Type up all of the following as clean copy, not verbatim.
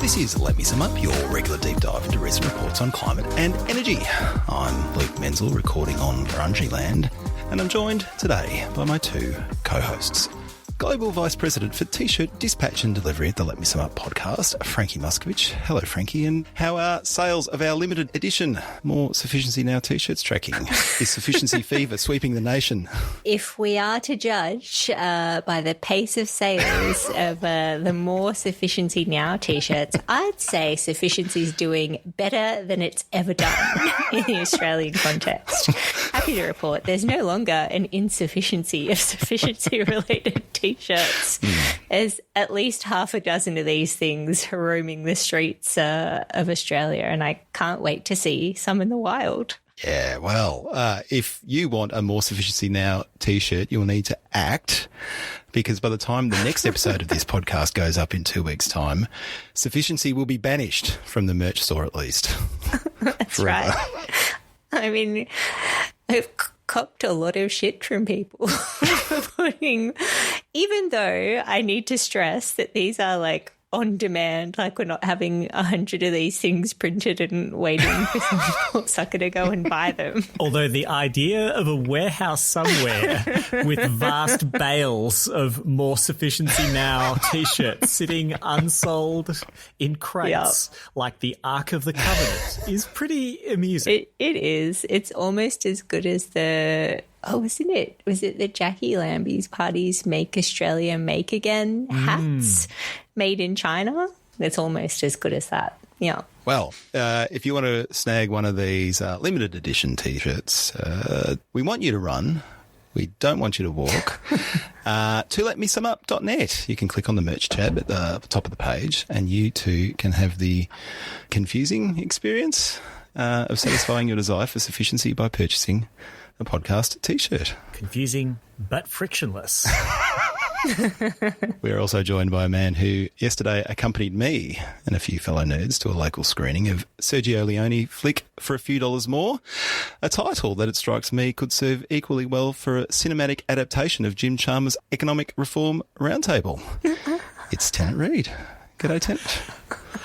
This is Let Me Sum Up, your regular deep dive into recent reports on climate and energy. I'm Luke Menzel, recording on Grungy Land, and I'm joined today by my two co-hosts. Global Vice President for T-shirt dispatch and delivery at the Let Me Sum Up podcast, Frankie Muscovich. Hello, Frankie. And how are sales of our limited edition More Sufficiency Now T-shirts tracking? Is sufficiency fever sweeping the nation? If we are to judge by the pace of sales of the More Sufficiency Now T-shirts, I'd say sufficiency is doing better than it's ever done in the Australian context. Happy to report there's no longer an insufficiency of sufficiency-related T-shirts. There's at least half a dozen of these things roaming the streets of Australia, and I can't wait to see some in the wild. Yeah, well, if you want a More Sufficiency Now T-shirt, you'll need to act, because by the time the next episode of this podcast goes up in 2 weeks' time, sufficiency will be banished from the merch store at least. That's forever. right. I mean, I've copped a lot of shit from people for putting, even though I need to stress that these are like on demand, like we're not having 100 of these things printed and waiting for some poor sucker to go and buy them. Although the idea of a warehouse somewhere with vast bales of More Sufficiency Now T-shirts sitting unsold in crates like the Ark of the Covenant is pretty amusing. It is. It's almost as good as the... Oh, wasn't it? Was it the Jackie Lambie's Parties Make Australia Make Again hats made in China? It's almost as good as that. Yeah. Well, if you want to snag one of these limited edition T-shirts, we want you to run. We don't want you to walk. To letmesumup.net. You can click on the merch tab at the top of the page, and you too can have the confusing experience of satisfying your desire for sufficiency by purchasing a podcast T-shirt. Confusing but frictionless. We're also joined by a man who yesterday accompanied me and a few fellow nerds to a local screening of Sergio Leone flick For a Few Dollars More, a title that it strikes me could serve equally well for a cinematic adaptation of Jim Chalmers' Economic Reform Roundtable. It's Tennant Reid. G'day, Tennant.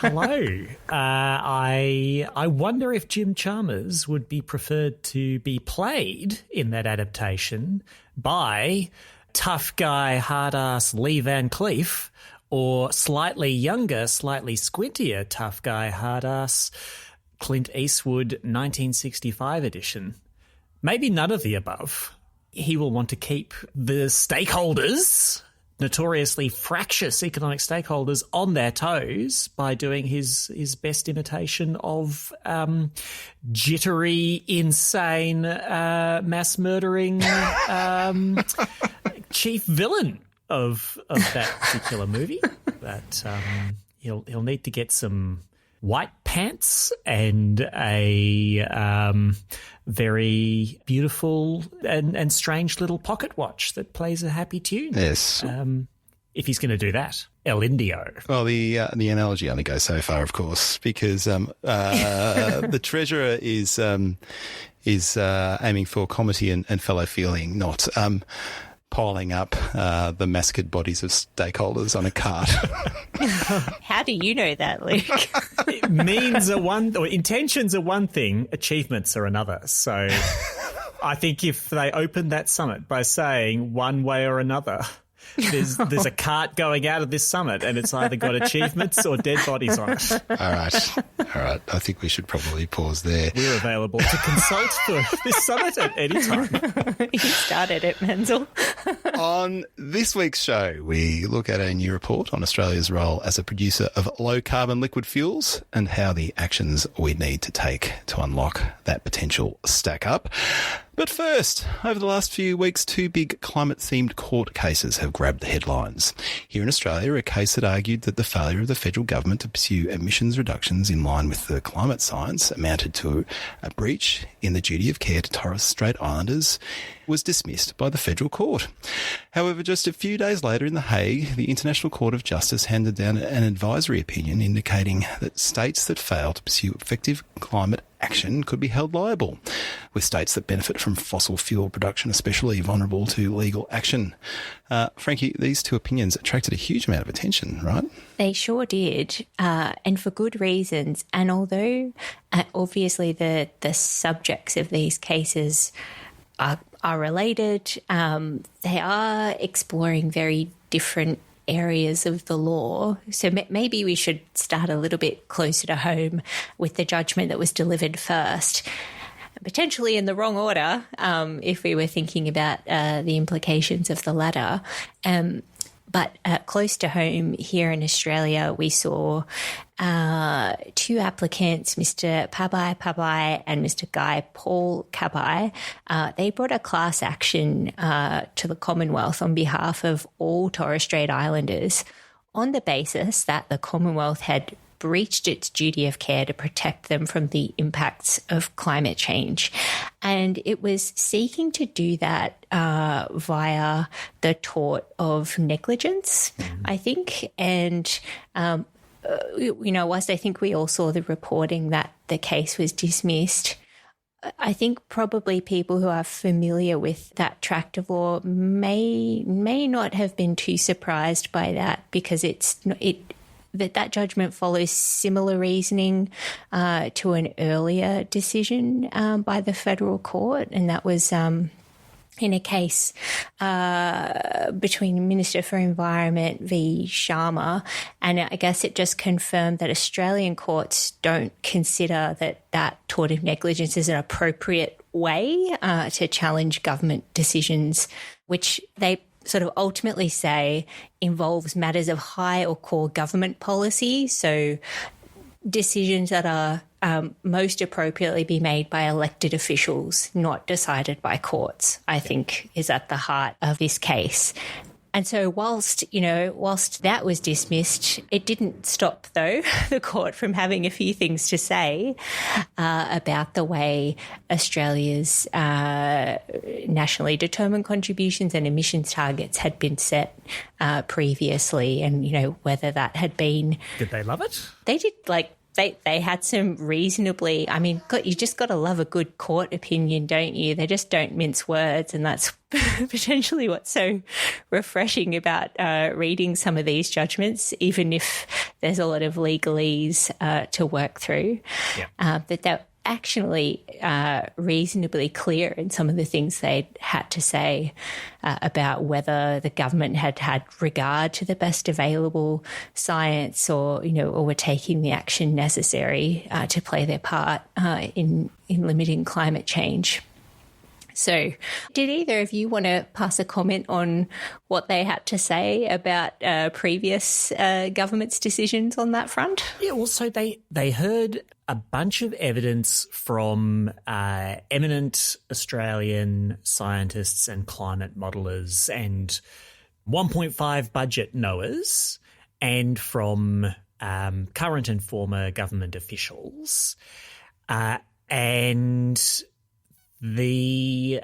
Hello. I wonder if Jim Chalmers would be preferred to be played in that adaptation by tough guy, hard-ass Lee Van Cleef, or slightly younger, slightly squintier tough guy, hard-ass Clint Eastwood 1965 edition. Maybe none of the above. He will want to keep the stakeholders, notoriously fractious economic stakeholders, on their toes by doing his best imitation of jittery, insane, mass-murdering chief villain of that particular movie. But he'll need to get some white pants and a very beautiful and strange little pocket watch that plays a happy tune. Yes. If he's going to do that, El Indio. Well, the analogy only goes so far, of course, because the treasurer is aiming for comity and fellow feeling, not piling up the massacred bodies of stakeholders on a cart. How do you know that, Luke? Means are one, or intentions are one thing, achievements are another. So I think if they open that summit by saying one way or another, there's a cart going out of this summit and it's either got achievements or dead bodies on it. All right. I think we should probably pause there. We're available to consult for this summit at any time. You started it, Menzel. On this week's show, we look at a new report on Australia's role as a producer of low-carbon liquid fuels and how the actions we need to take to unlock that potential stack up. But first, over the last few weeks, two big climate-themed court cases have grabbed the headlines. Here in Australia, a case that argued that the failure of the federal government to pursue emissions reductions in line with the climate science amounted to a breach in the duty of care to Torres Strait Islanders was dismissed by the federal court. However, just a few days later in The Hague, the International Court of Justice handed down an advisory opinion indicating that states that fail to pursue effective climate action could be held liable, with states that benefit from fossil fuel production especially vulnerable to legal action. Frankie, these two opinions attracted a huge amount of attention, right? They sure did, and for good reasons. And although obviously the subjects of these cases are related, they are exploring very different areas of the law. So maybe we should start a little bit closer to home with the judgment that was delivered first, potentially in the wrong order, if we were thinking about the implications of the latter. But close to home here in Australia, we saw two applicants, Mr. Pabai and Mr. Guy Paul Kabai. They brought a class action to the Commonwealth on behalf of all Torres Strait Islanders on the basis that the Commonwealth had breached its duty of care to protect them from the impacts of climate change. And it was seeking to do that via the tort of negligence, I think. And, whilst I think we all saw the reporting that the case was dismissed, I think probably people who are familiar with that tract of law may not have been too surprised by that, because that judgment follows similar reasoning to an earlier decision by the federal court, and that was in a case between Minister for Environment v. Sharma, and I guess it just confirmed that Australian courts don't consider that tort of negligence is an appropriate way to challenge government decisions, which they sort of ultimately say involves matters of high or core government policy. So decisions that are most appropriately be made by elected officials, not decided by courts, I think is at the heart of this case. And so whilst that was dismissed, it didn't stop, though, the court from having a few things to say about the way Australia's nationally determined contributions and emissions targets had been set previously, and, whether that had been... Did they love it? They did, They had some reasonably, you just got to love a good court opinion, don't you? They just don't mince words, and that's potentially what's so refreshing about reading some of these judgments, even if there's a lot of legalese to work through. Yeah. That they're actually reasonably clear in some of the things they'd had to say about whether the government had regard to the best available science, or were taking the action necessary to play their part in limiting climate change. So did either of you want to pass a comment on what they had to say about previous government's decisions on that front? Yeah, well, so they heard a bunch of evidence from eminent Australian scientists and climate modelers and 1.5 budget knowers, and from current and former government officials. And the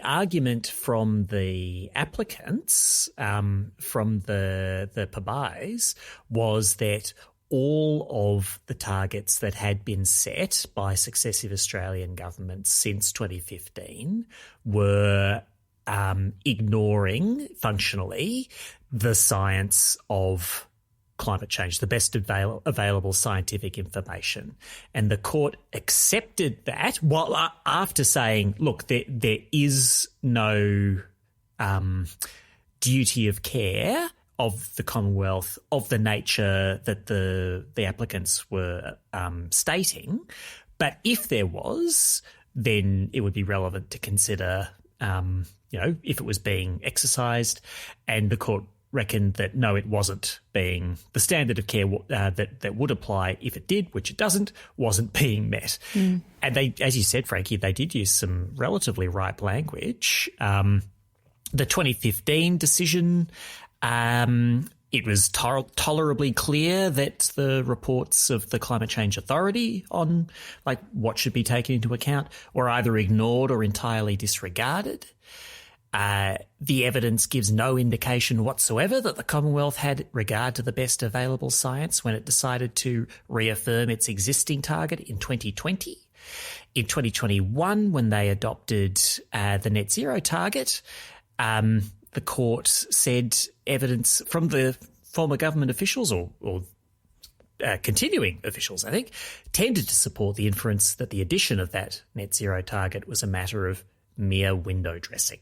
argument from the applicants, from the Pabais, was that all of the targets that had been set by successive Australian governments since 2015 were ignoring, functionally, the science of climate change, the best available scientific information. And the court accepted that, while after saying, look, there is no duty of care of the Commonwealth of the nature that the applicants were stating. But if there was, then it would be relevant to consider, if it was being exercised. And the court reckoned that no, it wasn't being the standard of care that would apply if it did, which it doesn't, wasn't being met. Mm. And they, as you said, Frankie, they did use some relatively ripe language. The 2015 decision, it was tolerably clear that the reports of the Climate Change Authority on what should be taken into account were either ignored or entirely disregarded. The evidence gives no indication whatsoever that the Commonwealth had regard to the best available science when it decided to reaffirm its existing target in 2020. In 2021, when they adopted the net zero target, the court said evidence from the former government officials or continuing officials, I think, tended to support the inference that the addition of that net zero target was a matter of mere window dressing.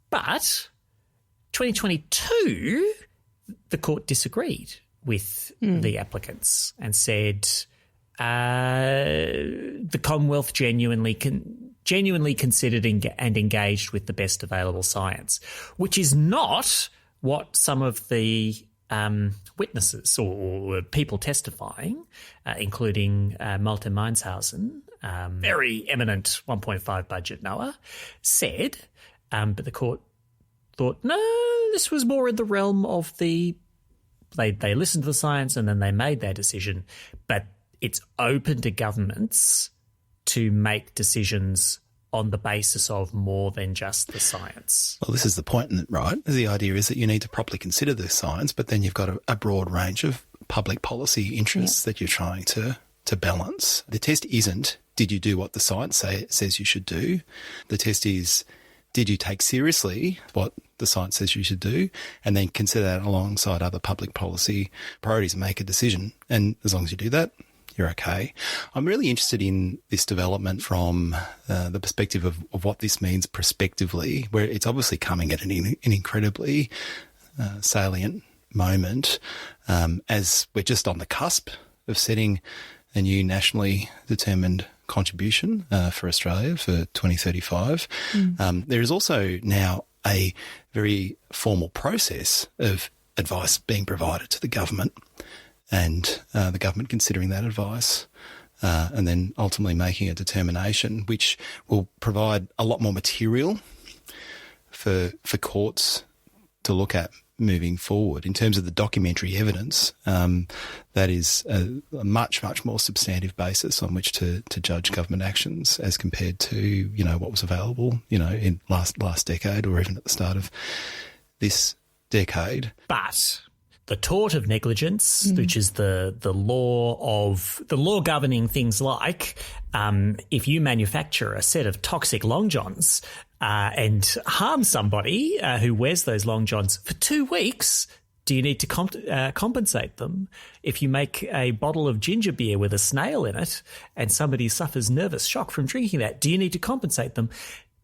But 2022, the court disagreed with the applicants and said the Commonwealth genuinely considered and engaged with the best available science, which is not what some of the witnesses or people testifying, including Malte Meinshausen, very eminent 1.5 budget knower, said. But the court thought, no, this was more in the realm of the they listened to the science and then they made their decision. But it's open to governments to make decisions on the basis of more than just the science. Well, this is the point, right? The idea is that you need to properly consider the science, but then you've got a broad range of public policy interests that you're trying to balance. The test isn't, did you do what the science says you should do? The test is, did you take seriously what the science says you should do, and then consider that alongside other public policy priorities and make a decision. And as long as you do that, you're okay. I'm really interested in this development from the perspective of what this means prospectively, where it's obviously coming at an incredibly salient moment as we're just on the cusp of setting a new nationally determined contribution for Australia for 2035. There is also now a very formal process of advice being provided to the government and the government considering that advice and then ultimately making a determination which will provide a lot more material for courts to look at moving forward. In terms of the documentary evidence, that is a much, much more substantive basis on which to judge government actions as compared to, what was available, in last decade or even at the start of this decade. But the tort of negligence, which is the law governing things like if you manufacture a set of toxic long johns and harm somebody who wears those long johns for 2 weeks, do you need to compensate them? If you make a bottle of ginger beer with a snail in it and somebody suffers nervous shock from drinking that, do you need to compensate them?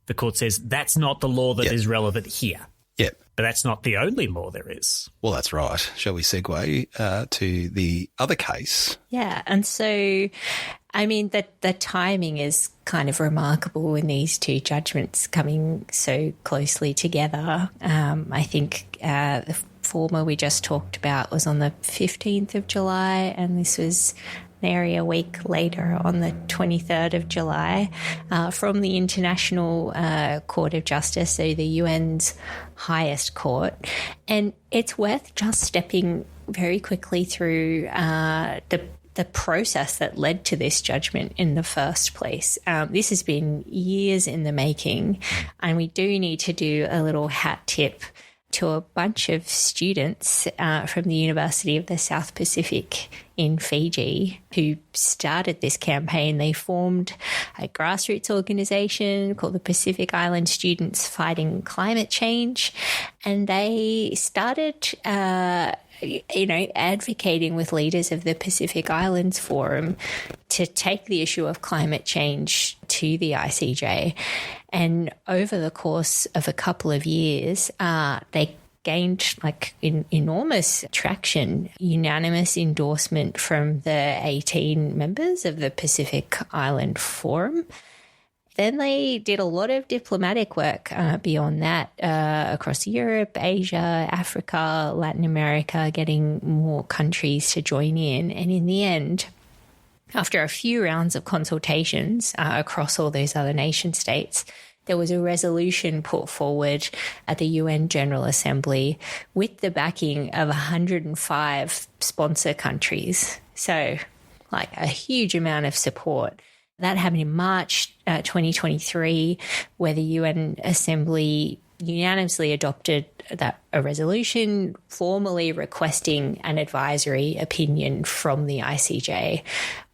The court says that's not the law that is relevant here. Yep. But that's not the only law there is. Well, that's right. Shall we segue to the other case? Yeah. And so, I mean, the timing is kind of remarkable in these two judgments coming so closely together. I think the former we just talked about was on the 15th of July, and this was nearly a week later on the 23rd of July from the International Court of Justice, so the UN's highest court. And it's worth just stepping very quickly through the process that led to this judgment in the first place. This has been years in the making, and we do need to do a little hat tip to a bunch of students from the University of the South Pacific in Fiji who started this campaign. They formed a grassroots organisation called the Pacific Island Students Fighting Climate Change, and they started advocating with leaders of the Pacific Islands Forum to take the issue of climate change to the ICJ. And over the course of a couple of years, they gained enormous traction, unanimous endorsement from the 18 members of the Pacific Island Forum. Then they did a lot of diplomatic work beyond that across Europe, Asia, Africa, Latin America, getting more countries to join in. And in the end, after a few rounds of consultations across all those other nation states, there was a resolution put forward at the UN General Assembly with the backing of 105 sponsor countries. So, a huge amount of support. That happened in March 2023, where the UN Assembly unanimously adopted a resolution formally requesting an advisory opinion from the ICJ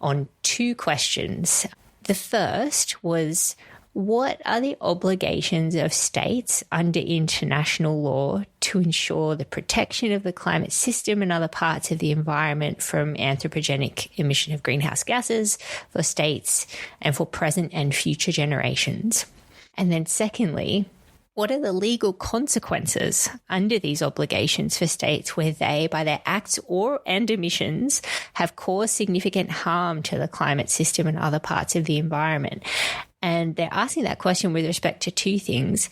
on 2 questions. The first was, what are the obligations of states under international law to ensure the protection of the climate system and other parts of the environment from anthropogenic emission of greenhouse gases for states and for present and future generations? And then secondly, what are the legal consequences under these obligations for states where they, by their acts and emissions, have caused significant harm to the climate system and other parts of the environment? And they're asking that question with respect to 2 things.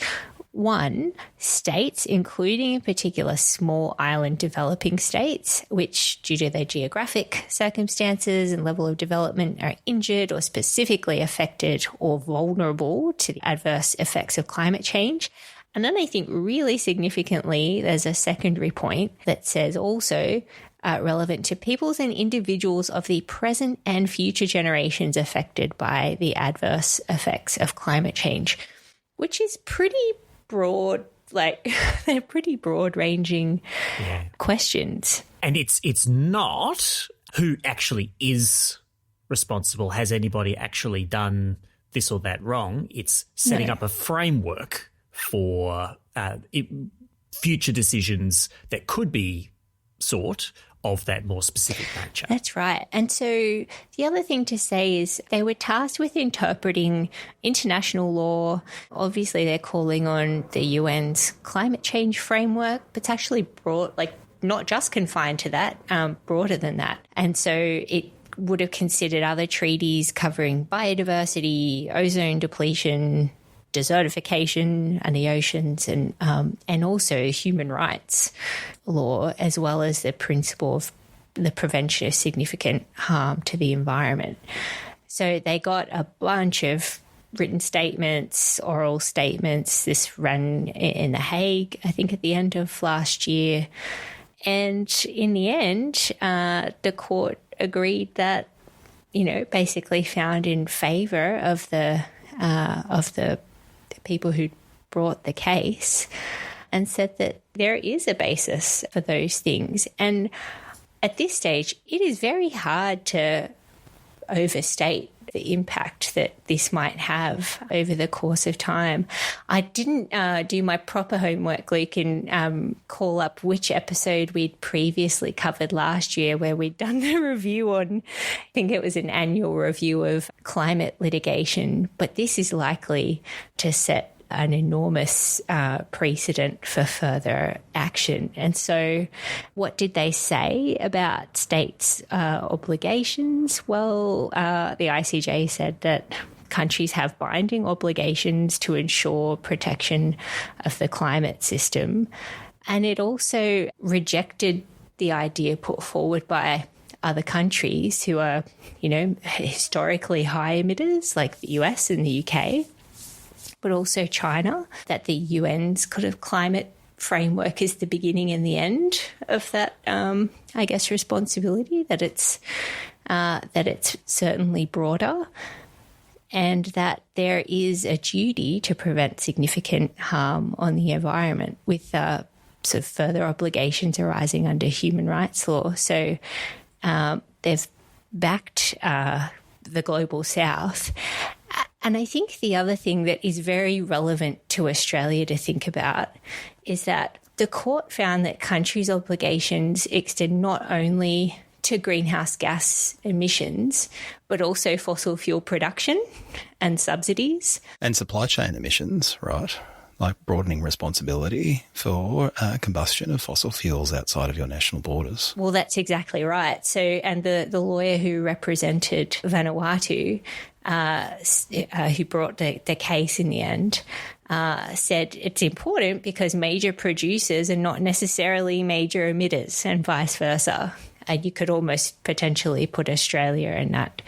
One, states, including in particular small island developing states, which due to their geographic circumstances and level of development are injured or specifically affected or vulnerable to the adverse effects of climate change. And then I think really significantly, there's a secondary point that says also relevant to peoples and individuals of the present and future generations affected by the adverse effects of climate change, which is pretty broad, like they're pretty broad-ranging questions. And it's not who actually is responsible. Has anybody actually done this or that wrong? It's setting up a framework for future decisions that could be sought of that more specific nature. That's right. And so the other thing to say is they were tasked with interpreting international law. Obviously, they're calling on the UN's climate change framework, but it's actually broad, like not just confined to that, broader than that. And so it would have considered other treaties covering biodiversity, ozone depletion, desertification and the oceans, and also human rights law, as well as the principle of the prevention of significant harm to the environment. So they got a bunch of written statements, oral statements. This ran in The Hague, I think, at the end of last year. And in the end, the court agreed that, basically found in favour of the people who brought the case, and said that there is a basis for those things. And at this stage, it is very hard to overstate the impact that this might have over the course of time. I didn't do my proper homework, Luke, and call up which episode we'd previously covered last year where we'd done the review on, I think it was an annual review of climate litigation, but this is likely to set an enormous precedent for further action. And so what did they say about states' obligations? Well, the ICJ said that countries have binding obligations to ensure protection of the climate system. And it also rejected the idea put forward by other countries who are, historically high emitters like the US and the UK, but also China, that the UN's kind of climate framework is the beginning and the end of that, responsibility, that it's certainly broader, and that there is a duty to prevent significant harm on the environment with sort of further obligations arising under human rights law. So they've backed the Global South. And I think the other thing that is very relevant to Australia to think about is that the court found that countries' obligations extend not only to greenhouse gas emissions, but also fossil fuel production and subsidies. And supply chain emissions, right? Like broadening responsibility for combustion of fossil fuels outside of your national borders. Well, that's exactly right. So, and the lawyer who represented Vanuatu, who brought the case in the end, said it's important because major producers are not necessarily major emitters and vice versa. And you could almost potentially put Australia in that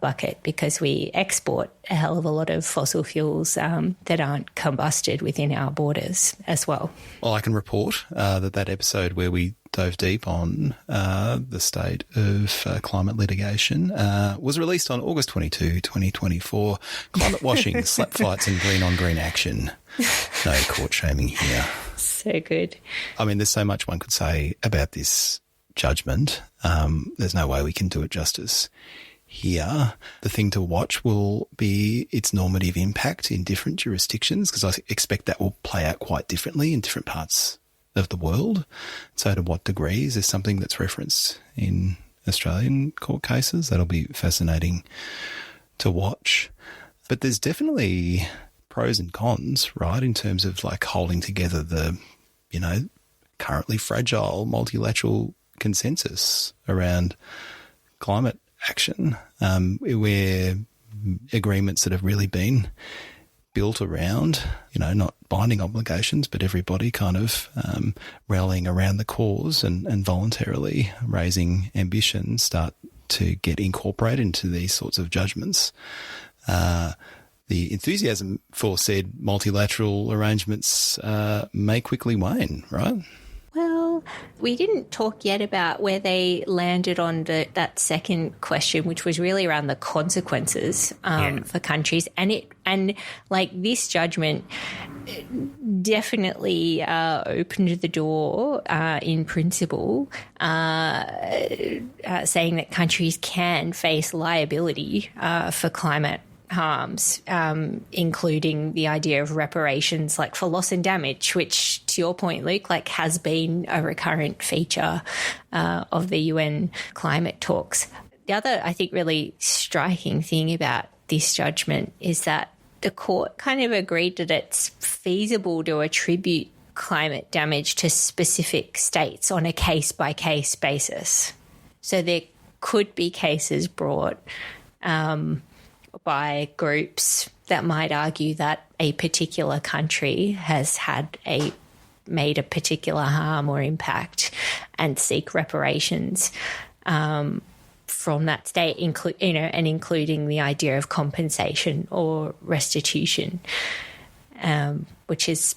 bucket because we export a hell of a lot of fossil fuels that aren't combusted within our borders as well. Well, I can report that episode where we dove deep on the state of climate litigation was released on August 22, 2024. Climate washing, slap fights and green-on-green action. No court shaming here. So good. I mean, there's so much one could say about this judgment. There's no way we can do it justice here. The thing to watch will be its normative impact in different jurisdictions, because I expect that will play out quite differently in different parts of the world. So to what degree is this something that's referenced in Australian court cases? That'll be fascinating to watch. But there's definitely pros and cons, right, in terms of like holding together the, currently fragile multilateral consensus around climate action, where agreements that have really been built around, not binding obligations, but everybody kind of rallying around the cause and voluntarily raising ambition start to get incorporated into these sorts of judgments. The enthusiasm for said multilateral arrangements may quickly wane, right? Well, we didn't talk yet about where they landed on that second question, which was really around the consequences for countries. And this judgment definitely opened the door in principle, saying that countries can face liability for climate harms, including the idea of reparations, like for loss and damage, which, to your point, Luke, has been a recurrent feature of the UN climate talks. The other, I think, really striking thing about this judgment is that the court kind of agreed that it's feasible to attribute climate damage to specific states on a case-by-case basis. So there could be cases brought by groups that might argue that a particular country has made a particular harm or impact and seek reparations from that state, and including the idea of compensation or restitution, which is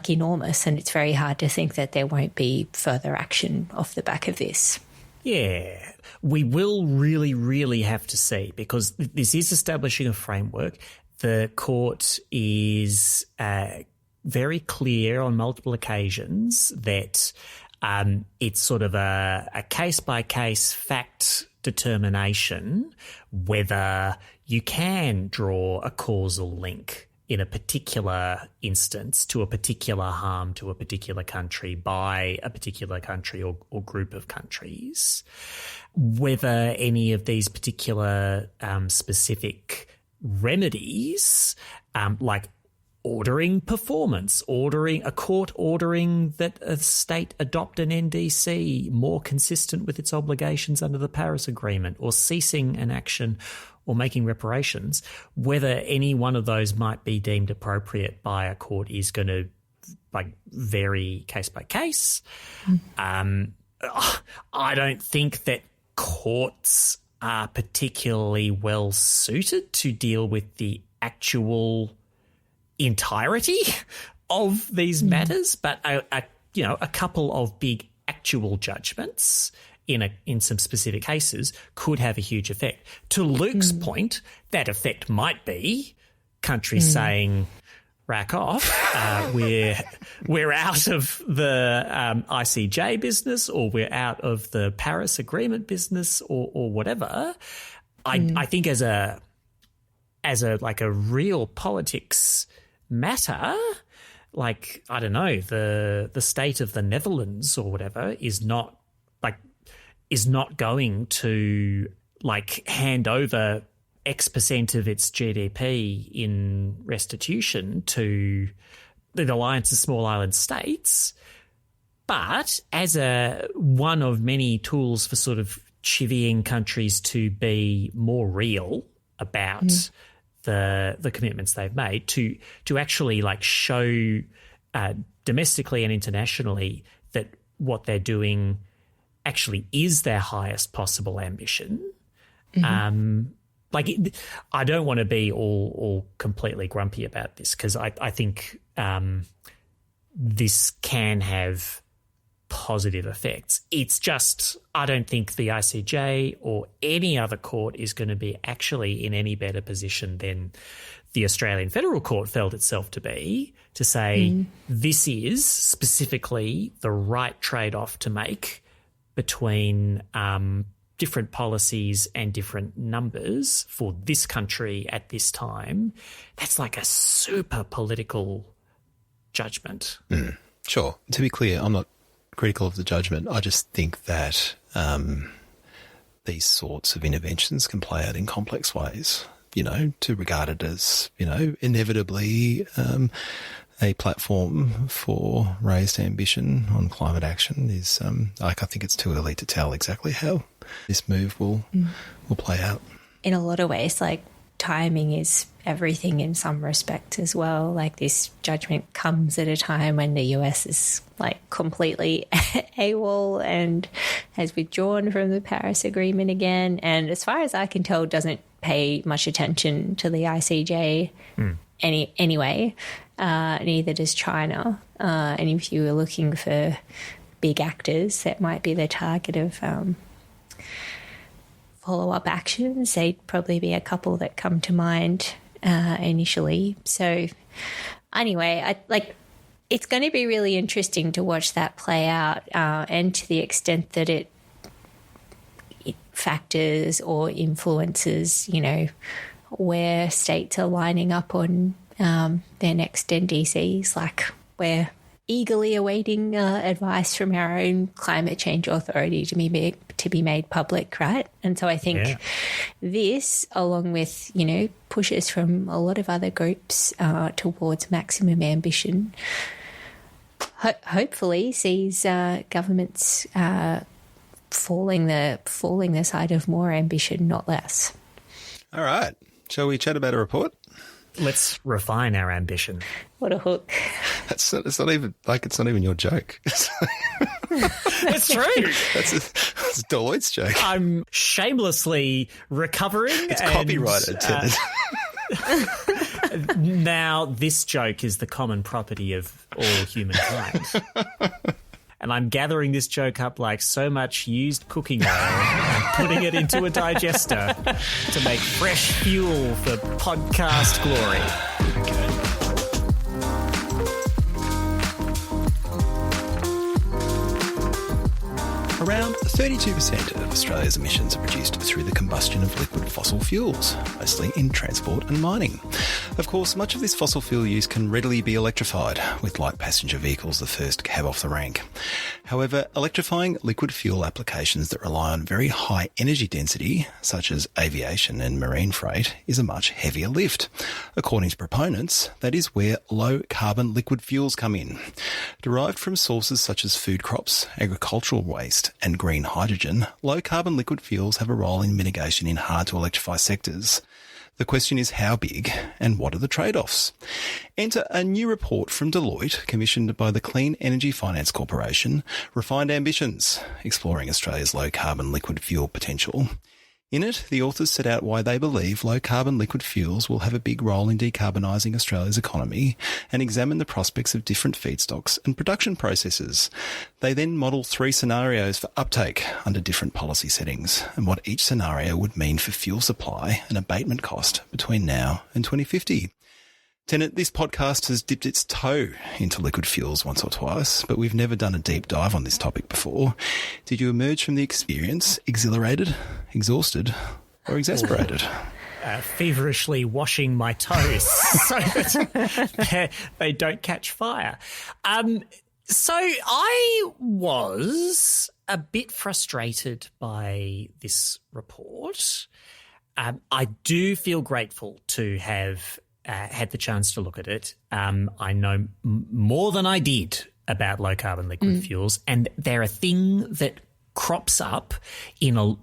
enormous, and it's very hard to think that there won't be further action off the back of this. Yeah, we will really, really have to see, because this is establishing a framework. The court is very clear on multiple occasions that it's sort of a case-by-case fact determination whether you can draw a causal link in a particular instance to a particular harm to a particular country by a particular country or group of countries, whether any of these particular specific remedies, like ordering performance, a court ordering that a state adopt an NDC more consistent with its obligations under the Paris Agreement, or ceasing an action or making reparations, whether any one of those might be deemed appropriate by a court is going to vary case by case. I don't think that courts are particularly well suited to deal with the actual entirety of these matters, but a couple of big actual judgments in some specific cases could have a huge effect. To Luke's point, that effect might be countries saying, rack off, we're out of the ICJ business, or we're out of the Paris Agreement business, or whatever. I think as a real politics matter, I don't know, the state of the Netherlands or whatever is not going to hand over X% of its GDP in restitution to the Alliance of Small Island States, but as one of many tools for sort of chivying countries to be more real about the commitments they've made, to actually show domestically and internationally that what they're doing actually is their highest possible ambition. I don't want to be all completely grumpy about this, because I think this can have positive effects. It's just, I don't think the ICJ or any other court is going to be actually in any better position than the Australian Federal Court felt itself to be, to say this is specifically the right trade-off to make between different policies and different numbers for this country at this time. That's like a super political judgment. Sure. To be clear, I'm not critical of the judgment. I just think that these sorts of interventions can play out in complex ways. To regard it as, inevitably a platform for raised ambition on climate action is, I think it's too early to tell exactly how this move will play out. In a lot of ways, timing is everything in some respects as well. This judgment comes at a time when the US is completely AWOL and has withdrawn from the Paris Agreement again, and as far as I can tell doesn't pay much attention to the ICJ anyway. Neither does China. And if you were looking for big actors that might be the target of follow-up actions, they'd probably be a couple that come to mind initially. So anyway, it's going to be really interesting to watch that play out, and to the extent that it factors or influences, where states are lining up on their next NDCs. We're eagerly awaiting advice from our own climate change authority to be made public, right? And so I think this, along with, pushes from a lot of other groups towards maximum ambition, hopefully sees governments falling the side of more ambition, not less. All right. Shall we chat about a report? Let's refine our ambition. What a hook. It's not even your joke. It's true. That's Deloitte's joke. I'm shamelessly recovering. It's copyrighted. Now this joke is the common property of all humankind. And I'm gathering this joke up like so much used cooking oil and putting it into a digester to make fresh fuel for podcast glory. Okay. Around 32% of Australia's emissions are produced through the combustion of liquid fossil fuels, mostly in transport and mining. Of course, much of this fossil fuel use can readily be electrified, with light passenger vehicles the first cab off the rank. However, electrifying liquid fuel applications that rely on very high energy density, such as aviation and marine freight, is a much heavier lift. According to proponents, that is where low-carbon liquid fuels come in. Derived from sources such as food crops, agricultural waste, and green hydrogen, low-carbon liquid fuels have a role in mitigation in hard-to-electrify sectors. The question is how big and what are the trade-offs? Enter a new report from Deloitte, commissioned by the Clean Energy Finance Corporation, Refined Ambitions, exploring Australia's low-carbon liquid fuel potential. In it, the authors set out why they believe low-carbon liquid fuels will have a big role in decarbonising Australia's economy and examine the prospects of different feedstocks and production processes. They then model 3 scenarios for uptake under different policy settings and what each scenario would mean for fuel supply and abatement cost between now and 2050. Tennant, this podcast has dipped its toe into liquid fuels once or twice, but we've never done a deep dive on this topic before. Did you emerge from the experience exhilarated, exhausted, or exasperated? Feverishly washing my toes so that they don't catch fire. So I was a bit frustrated by this report. I do feel grateful to have had the chance to look at it. I know more than I did about low-carbon liquid fuels, and they're a thing that crops up in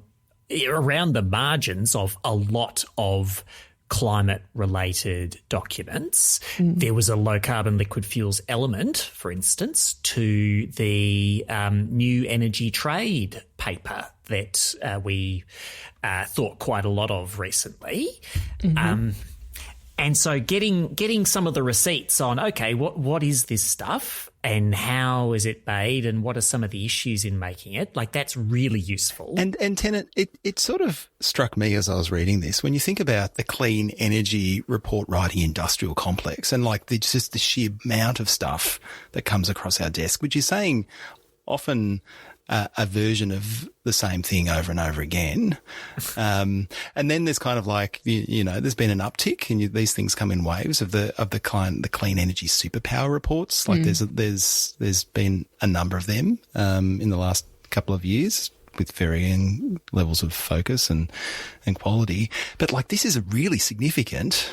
around the margins of a lot of climate-related documents. There was a low-carbon liquid fuels element, for instance, to the new energy trade paper that we thought quite a lot of recently. And so getting some of the receipts on, okay, what is this stuff and how is it made and what are some of the issues in making it? Like, that's really useful. And Tennant, it sort of struck me as I was reading this, when you think about the clean energy report writing industrial complex and like just the sheer amount of stuff that comes across our desk, which is saying often a version of the same thing over and over again. And then there's kind of like, you know, there's been an uptick and these things come in waves of the clean energy superpower reports. Like there's been a number of them, in the last couple of years with varying levels of focus and quality. But like, this is a really significant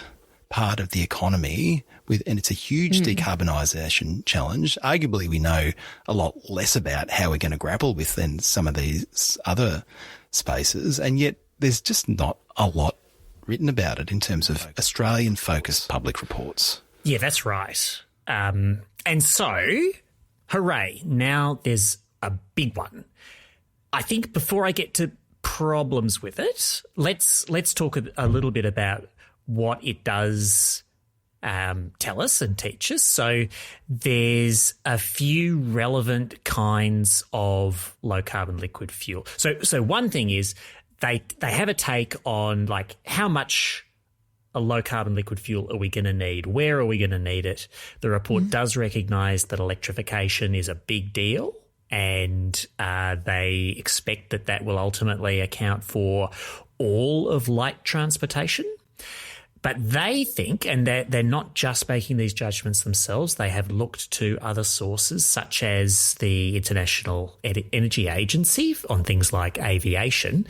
part of the economy and it's a huge decarbonisation challenge. Arguably, we know a lot less about how we're going to grapple with than some of these other spaces, and yet there's just not a lot written about it in terms of Australian-focused public reports. Yeah, that's right. And so, hooray, now there's a big one. I think before I get to problems with it, let's talk a little bit about what it does tell us and teach us. So there's a few relevant kinds of low carbon liquid fuel. So one thing is they have a take on like how much a low carbon liquid fuel are we going to need? Where are we going to need it? The report does recognise that electrification is a big deal, and they expect that will ultimately account for all of light transportation. But they think, and they're not just making these judgments themselves, they have looked to other sources such as the International Energy Agency on things like aviation.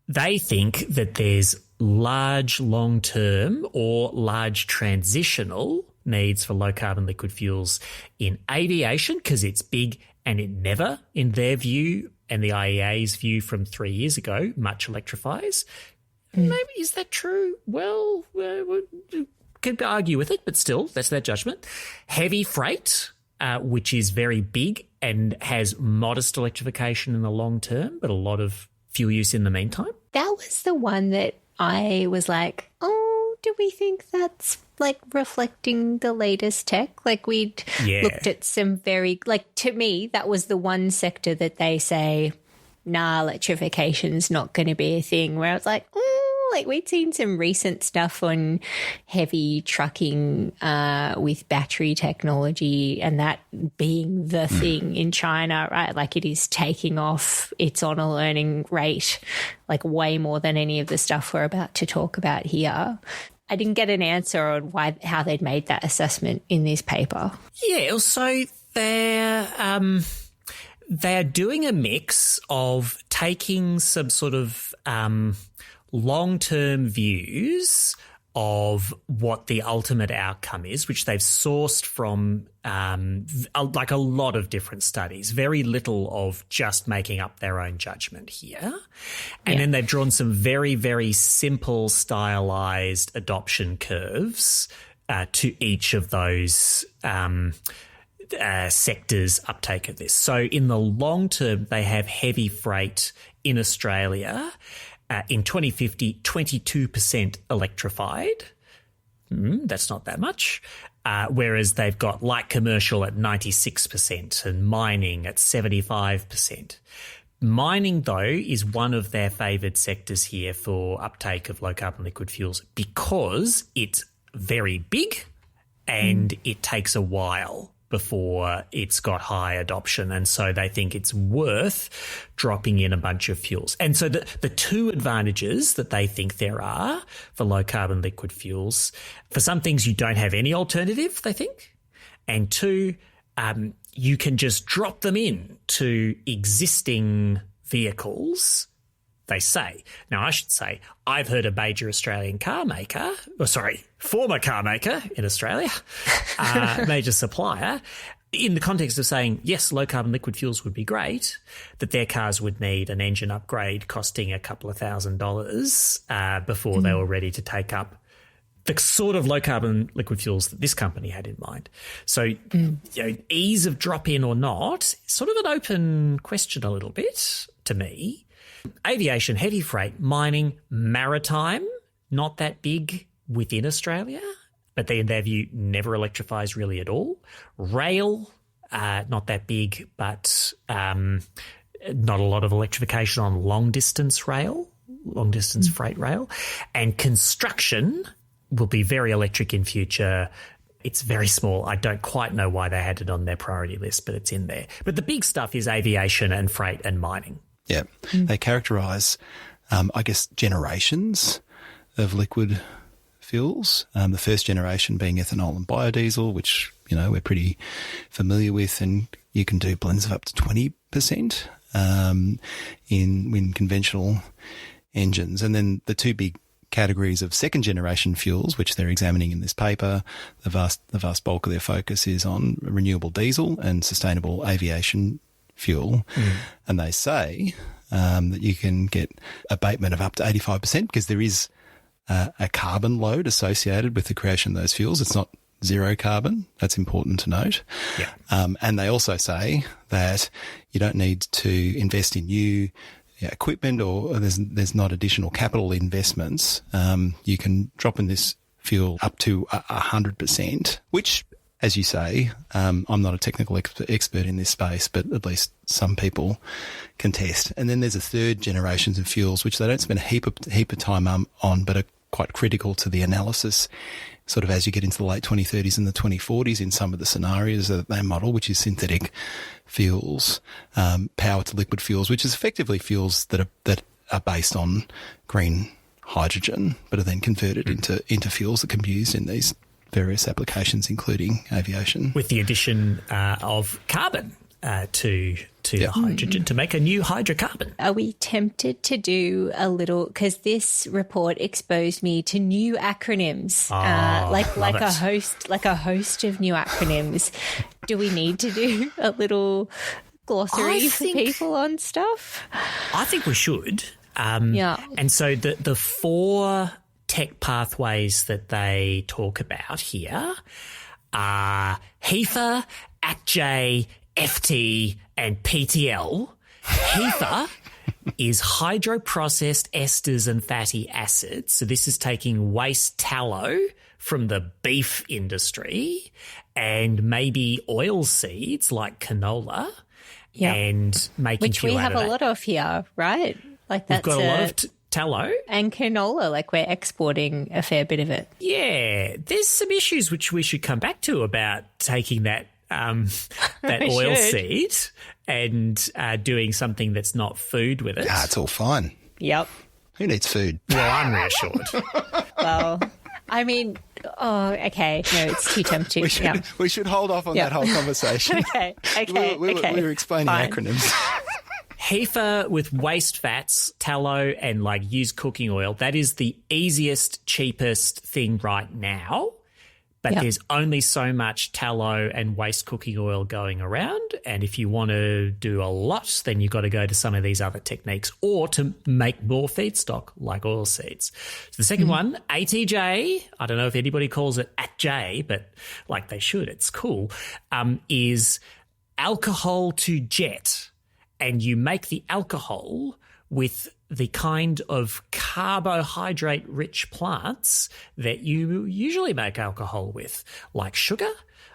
They think that there's large long-term or large transitional needs for low-carbon liquid fuels in aviation because it's big and it never, in their view and the IEA's view from 3 years ago, much electrifies. Maybe, is that true? Well, we could argue with it, but still, that's their judgment. Heavy freight, which is very big and has modest electrification in the long term, but a lot of fuel use in the meantime. That was the one that I was like, oh, do we think that's like reflecting the latest tech? Like we'd looked at some very, like to me, that was the one sector that they say, nah, electrification's not going to be a thing, where I was like, like we'd seen some recent stuff on heavy trucking with battery technology and that being the thing in China, right? Like it is taking off. It's on a learning rate, like way more than any of the stuff we're about to talk about here. I didn't get an answer on how they'd made that assessment in this paper. Yeah, so they're doing a mix of taking some sort of long-term views of what the ultimate outcome is, which they've sourced from like a lot of different studies, very little of just making up their own judgment here. And then they've drawn some very, very simple stylized adoption curves to each of those sectors' uptake of this. So in the long term, they have heavy freight in Australia in 2050, 22% electrified. That's not that much. Whereas they've got light commercial at 96% and mining at 75%. Mining, though, is one of their favoured sectors here for uptake of low-carbon liquid fuels because it's very big and it takes a while before it's got high adoption. And so they think it's worth dropping in a bunch of fuels. And so the two advantages that they think there are for low-carbon liquid fuels, for some things you don't have any alternative, they think, and two, you can just drop them in to existing vehicles, they say. Now, I should say, I've heard a major Australian former car maker in Australia, major supplier, in the context of saying, yes, low-carbon liquid fuels would be great, that their cars would need an engine upgrade costing a couple of $1,000s before they were ready to take up the sort of low-carbon liquid fuels that this company had in mind. So, ease of drop-in or not, sort of an open question a little bit to me. Aviation, heavy freight, mining, maritime, not that big within Australia, but in their view, never electrifies really at all. Rail, not that big, but not a lot of electrification on long-distance freight rail. And construction will be very electric in future. It's very small. I don't quite know why they had it on their priority list, but it's in there. But the big stuff is aviation and freight and mining. Yeah. They characterise, I guess, generations of liquid fuels. The first generation being ethanol and biodiesel, which, we're pretty familiar with, and you can do blends of up to 20% in conventional engines. And then the two big categories of second generation fuels, which they're examining in this paper, the vast bulk of their focus is on renewable diesel and sustainable aviation fuel. And they say that you can get abatement of up to 85% because there is a carbon load associated with the creation of those fuels. It's not zero carbon. That's important to note. Yeah. And they also say that you don't need to invest in new equipment, or there's not additional capital investments. You can drop in this fuel up to 100%, which, as you say, I'm not a technical expert in this space, but at least some people can test. And then there's a third generation of fuels, which they don't spend a heap of time on, but are quite critical to the analysis sort of as you get into the late 2030s and the 2040s in some of the scenarios that they model, which is synthetic fuels, power to liquid fuels, which is effectively fuels that are based on green hydrogen, but are then converted into fuels that can be used in these various applications, including aviation. With the addition of carbon to the hydrogen to make a new hydrocarbon. Are we tempted to do a little, because this report exposed me to new acronyms, like a host of new acronyms. Do we need to do a little glossary for people on stuff? I think we should. And so the four tech pathways that they talk about here are HEFA, ACJ, FT and PTL. HEFA is hydroprocessed esters and fatty acids. So this is taking waste tallow from the beef industry and maybe oil seeds like canola and making which we have a lot of here, right? Like that's we've got a lot of tallow and canola. Like we're exporting a fair bit of it. Yeah, there's some issues which we should come back to about taking that oil seed and doing something that's not food with it. It's all fine. Yep. Who needs food? Well, I'm reassured. Well, I mean, okay. No, it's too tempting. We should hold off on that whole conversation. Okay. We were explaining acronyms. HEFA with waste fats, tallow and like used cooking oil, that is the easiest, cheapest thing right now. But there's only so much tallow and waste cooking oil going around. And if you want to do a lot, then you've got to go to some of these other techniques or to make more feedstock like oil seeds. So the second one, ATJ, I don't know if anybody calls it ATJ, but like they should, it's cool, is alcohol to jet. And you make the alcohol with the kind of carbohydrate-rich plants that you usually make alcohol with, like sugar,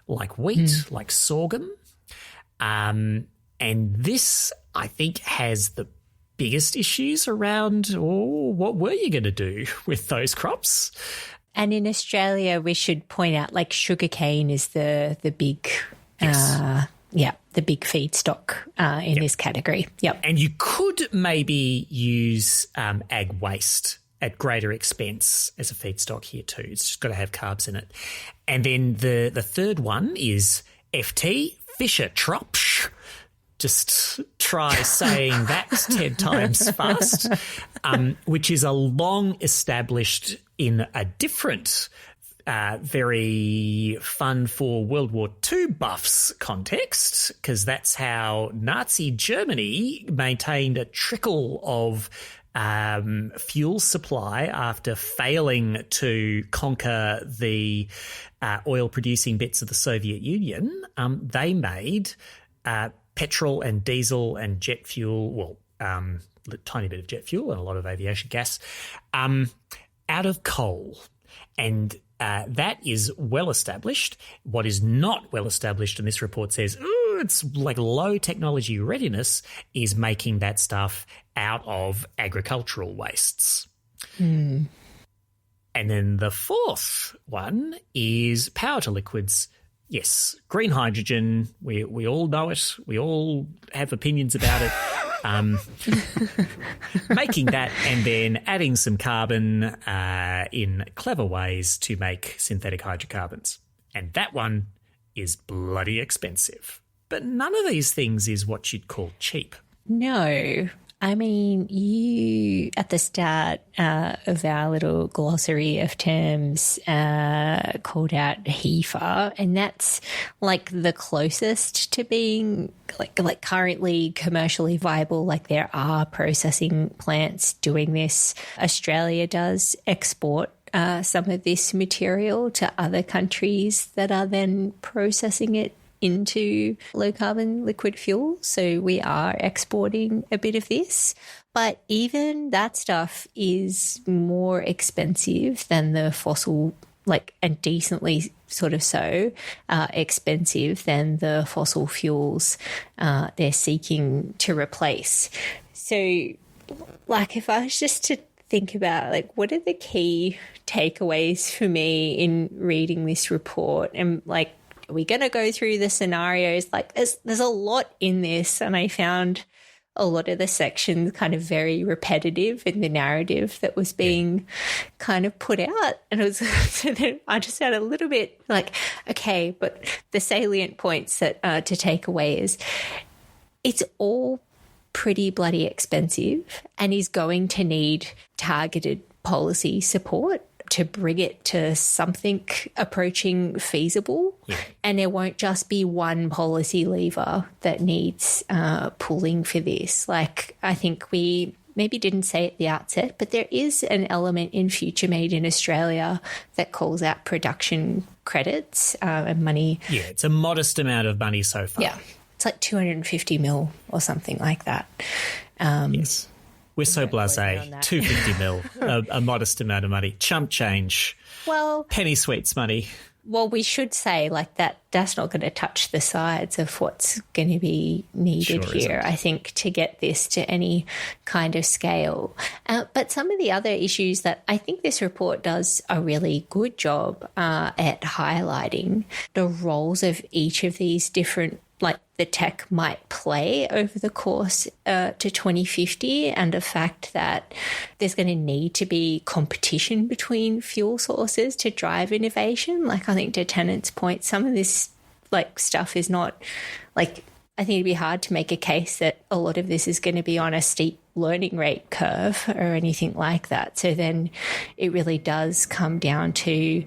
like wheat, like sorghum. And this, I think, has the biggest issues around, what were you going to do with those crops? And in Australia, we should point out, like sugarcane is the big... Yes. The big feedstock in this category. Yep. And you could maybe use ag waste at greater expense as a feedstock here too. It's just got to have carbs in it. And then the third one is FT, Fischer-Tropsch. Just try saying that 10 times fast, which is a long established in a different very fun for World War II buffs context, because that's how Nazi Germany maintained a trickle of fuel supply after failing to conquer the oil-producing bits of the Soviet Union. They made petrol and diesel and jet fuel, a tiny bit of jet fuel and a lot of aviation gas, out of coal. And that is well established. What is not well established, and this report says, it's like low technology readiness, is making that stuff out of agricultural wastes. And then the fourth one is power to liquids. Yes, green hydrogen, we all know it. We all have opinions about it. Making that and then adding some carbon in clever ways to make synthetic hydrocarbons. And that one is bloody expensive. But none of these things is what you'd call cheap. No. I mean, you, at the start of our little glossary of terms, called out HEFA, and that's like the closest to being like currently commercially viable. Like, there are processing plants doing this. Australia does export some of this material to other countries that are then processing it into low carbon liquid fuel. So we are exporting a bit of this. But even that stuff is more expensive than the fossil, and decently sort of so expensive than the fossil fuels they're seeking to replace. So, if I was just to think about, what are the key takeaways for me in reading this report? And, are we going to go through the scenarios? There's a lot in this, and I found a lot of the sections kind of very repetitive in the narrative that was being kind of put out. And it was, so then I just found a little bit okay, but the salient points that to take away is it's all pretty bloody expensive and is going to need targeted policy support to bring it to something approaching feasible. Yeah. And there won't just be one policy lever that needs pulling for this. I think we maybe didn't say at the outset, but there is an element in Future Made in Australia that calls out production credits and money. Yeah, it's a modest amount of money so far. Yeah, it's like 250 mil or something like that. Yes. We're so blasé. 250 mil, a modest amount of money. Chump change. Well, penny sweets money. Well, we should say that's not going to touch the sides of what's going to be needed here, I think, to get this to any kind of scale. But some of the other issues that I think this report does a really good job at highlighting the roles of each of these different the tech might play over the course to 2050, and the fact that there's going to need to be competition between fuel sources to drive innovation. I think to Tennant's point, some of this stuff is not I think it'd be hard to make a case that a lot of this is going to be on a steep learning rate curve or anything like that. So then it really does come down to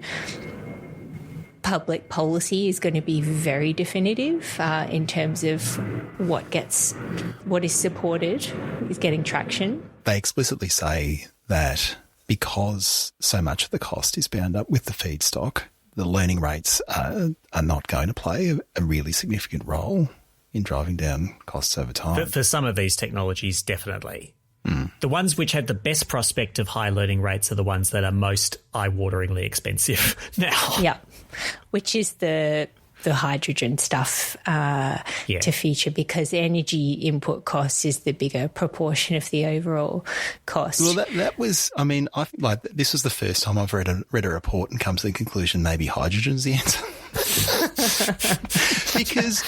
public policy is going to be very definitive in terms of what is supported, is getting traction. They explicitly say that because so much of the cost is bound up with the feedstock, the learning rates are not going to play a really significant role in driving down costs over time. For some of these technologies, definitely. The ones which have the best prospect of high learning rates are the ones that are most eye-wateringly expensive now. Yeah, which is the hydrogen stuff to feature, because energy input cost is the bigger proportion of the overall cost. Well, that was, I mean, I think this was the first time I've read a report and come to the conclusion maybe hydrogen's the answer. Because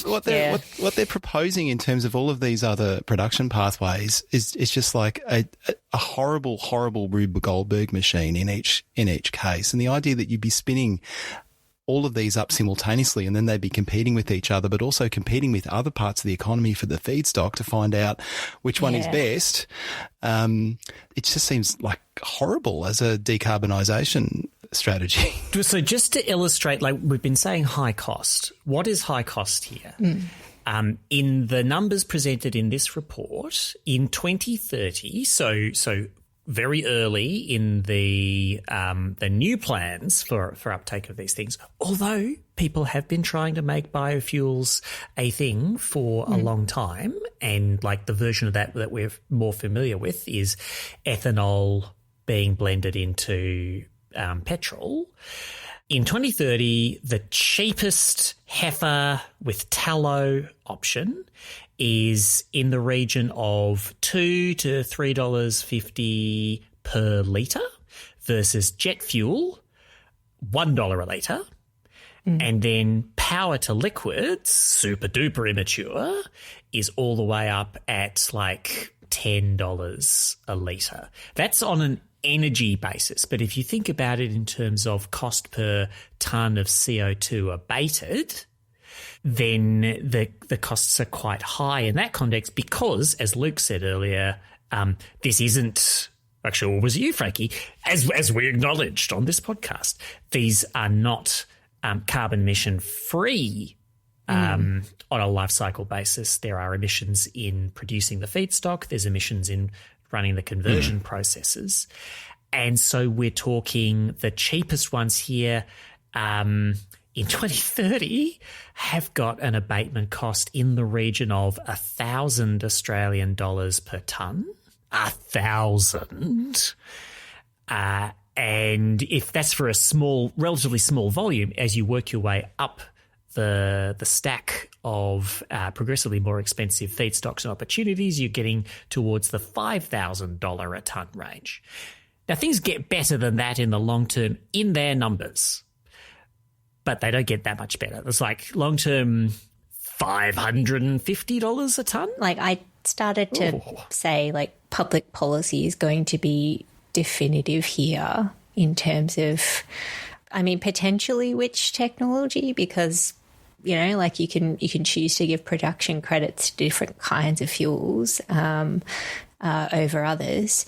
what they're proposing in terms of all of these other production pathways is just a horrible Rube Goldberg machine in each case, and the idea that you'd be spinning all of these up simultaneously and then they'd be competing with each other, but also competing with other parts of the economy for the feedstock to find out which one is best. It just seems horrible as a decarbonisation strategy. So just to illustrate, we've been saying high cost. What is high cost here? In the numbers presented in this report, in 2030, so very early in the new plans for uptake of these things, although people have been trying to make biofuels a thing for a long time, and like the version of that we're more familiar with is ethanol being blended into petrol. In 2030, the cheapest heifer with tallow option is in the region of $2 to $3.50 per litre versus jet fuel, $1 a litre. And then power to liquids, super duper immature, is all the way up at like $10 a litre. That's on an energy basis. But if you think about it in terms of cost per tonne of CO2 abated, then the costs are quite high in that context because, as Luke said earlier, this isn't actually, or was it you, Frankie? As we acknowledged on this podcast, these are not carbon emission free on a life cycle basis. There are emissions in producing the feedstock. There's emissions in running the conversion processes. And so we're talking the cheapest ones here in 2030 have got an abatement cost in the region of 1,000 Australian dollars per tonne. 1,000. And if that's for a relatively small volume, as you work your way up the stack of progressively more expensive feedstocks and opportunities, you're getting towards the $5,000 a tonne range. Now, things get better than that in the long term in their numbers, but they don't get that much better. There's like long term $550 a tonne. Like I started to say like public policy is going to be definitive here in terms of, I mean, potentially which technology, because like you can choose to give production credits to different kinds of fuels over others.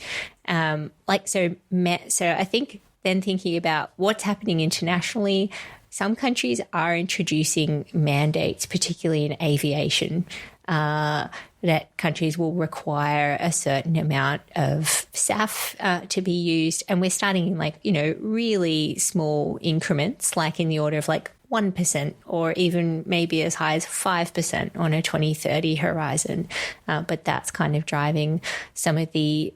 So I think then thinking about what's happening internationally, some countries are introducing mandates, particularly in aviation, that countries will require a certain amount of SAF to be used. And we're starting in really small increments, like in the order of 1% or even maybe as high as 5% on a 2030 horizon. But that's kind of driving some of the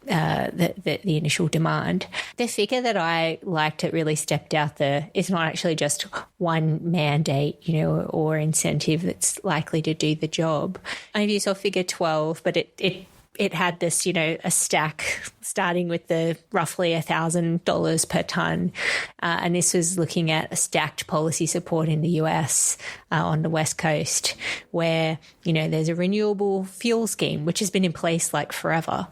initial demand. The figure that I liked that really stepped out there is not actually just one mandate, or incentive that's likely to do the job. I know you saw figure 12, but it had this, a stack starting with the roughly $1,000 per tonne. And this was looking at a stacked policy support in the US on the West Coast where, there's a renewable fuel scheme, which has been in place forever.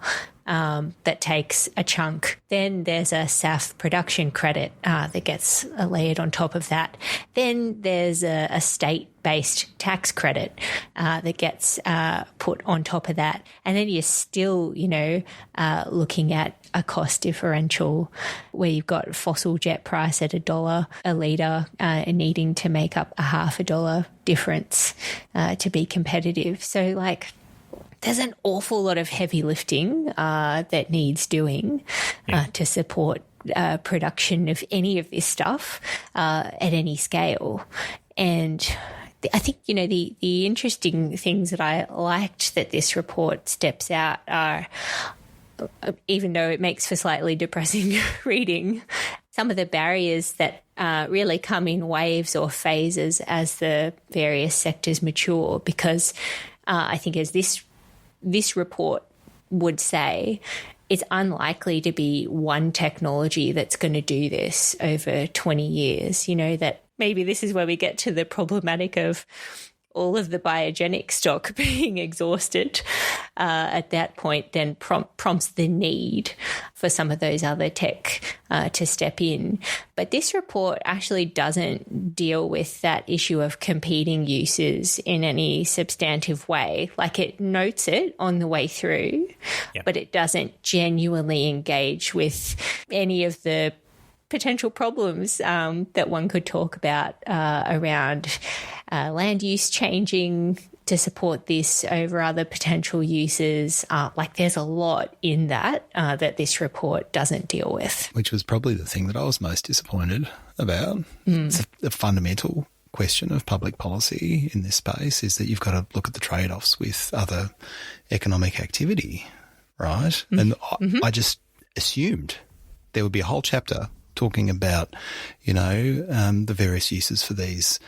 That takes a chunk. Then there's a SAF production credit that gets layered on top of that. Then there's a state-based tax credit that gets put on top of that. And then you're still, looking at a cost differential where you've got fossil jet price at $1 a litre needing to make up a $0.50 difference to be competitive. So there's an awful lot of heavy lifting that needs doing to support production of any of this stuff at any scale. And I think, the interesting things that I liked that this report steps out are, even though it makes for slightly depressing reading, some of the barriers that really come in waves or phases as the various sectors mature, because I think as this report would say, it's unlikely to be one technology that's going to do this over 20 years. That maybe this is where we get to the problematic of all of the biogenic stock being exhausted at that point, then prompts the need for some of those other tech to step in. But this report actually doesn't deal with that issue of competing uses in any substantive way. It notes it on the way through, but it doesn't genuinely engage with any of the potential problems that one could talk about around land use changing to support this over other potential uses. Like there's a lot in that that this report doesn't deal with. Which was probably the thing that I was most disappointed about. It's a fundamental question of public policy in this space is that you've got to look at the trade-offs with other economic activity, right? And I just assumed there would be a whole chapter talking about, the various uses for these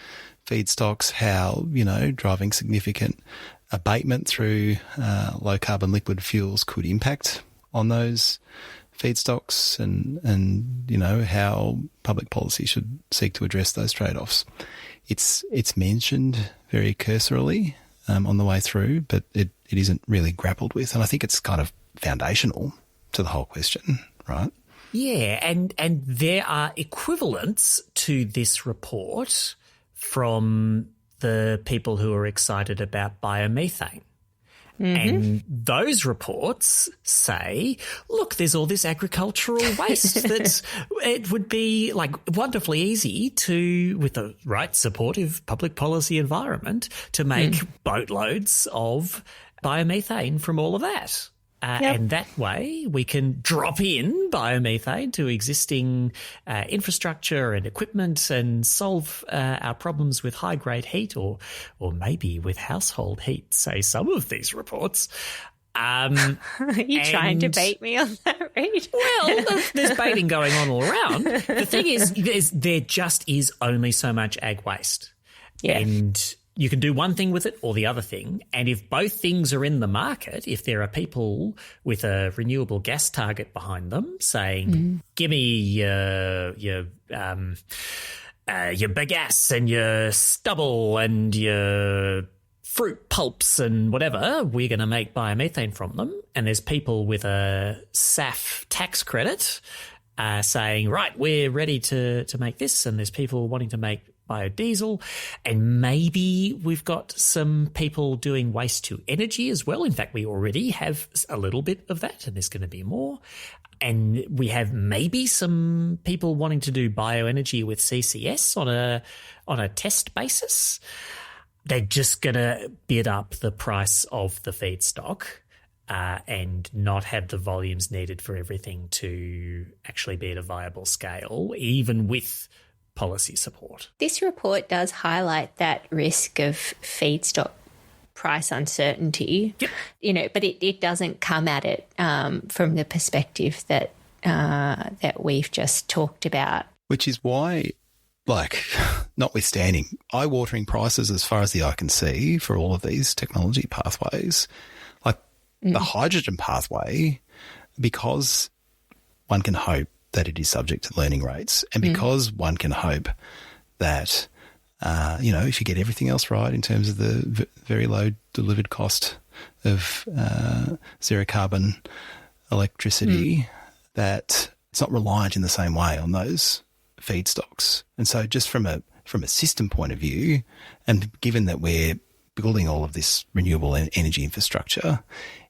feedstocks, how, driving significant abatement through low carbon liquid fuels could impact on those feedstocks and how public policy should seek to address those trade-offs. It's mentioned very cursorily on the way through, but it isn't really grappled with. And I think it's kind of foundational to the whole question, right? Yeah, and there are equivalents to this report from the people who are excited about biomethane. And those reports say, look, there's all this agricultural waste that it would be like wonderfully easy to, with the right supportive public policy environment, to make boatloads of biomethane from all of that. And that way we can drop in biomethane to existing infrastructure and equipment and solve our problems with high-grade heat or maybe with household heat, say some of these reports. Are you trying to bait me on that, Reid? Well, there's baiting going on all around. The thing is, there just is only so much ag waste. Yeah. And you can do one thing with it or the other thing. And if both things are in the market, if there are people with a renewable gas target behind them saying, give me your bagasse and your stubble and your fruit pulps and whatever, we're going to make biomethane from them. And there's people with a SAF tax credit saying, right, we're ready to make this. And there's people wanting to make biodiesel, and maybe we've got some people doing waste to energy as well. In fact, we already have a little bit of that, and there's going to be more. And we have maybe some people wanting to do bioenergy with CCS on a test basis. They're just going to bid up the price of the feedstock and not have the volumes needed for everything to actually be at a viable scale, even with policy support. This report does highlight that risk of feedstock price uncertainty, but it doesn't come at it from the perspective that we've just talked about. Which is why, notwithstanding eye-watering prices as far as the eye can see for all of these technology pathways, the hydrogen pathway, because one can hope that it is subject to learning rates, and because one can hope that, if you get everything else right in terms of the very low delivered cost of zero carbon electricity, that it's not reliant in the same way on those feedstocks. And so just from a system point of view, and given that we're building all of this renewable energy infrastructure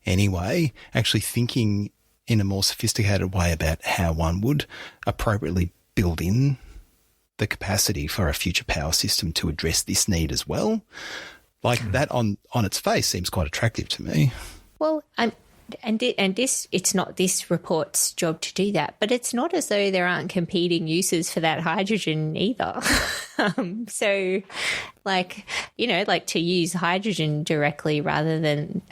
anyway, actually thinking in a more sophisticated way about how one would appropriately build in the capacity for a future power system to address this need as well. That on its face seems quite attractive to me. Well, it's not this report's job to do that, but it's not as though there aren't competing uses for that hydrogen either. So, to use hydrogen directly rather than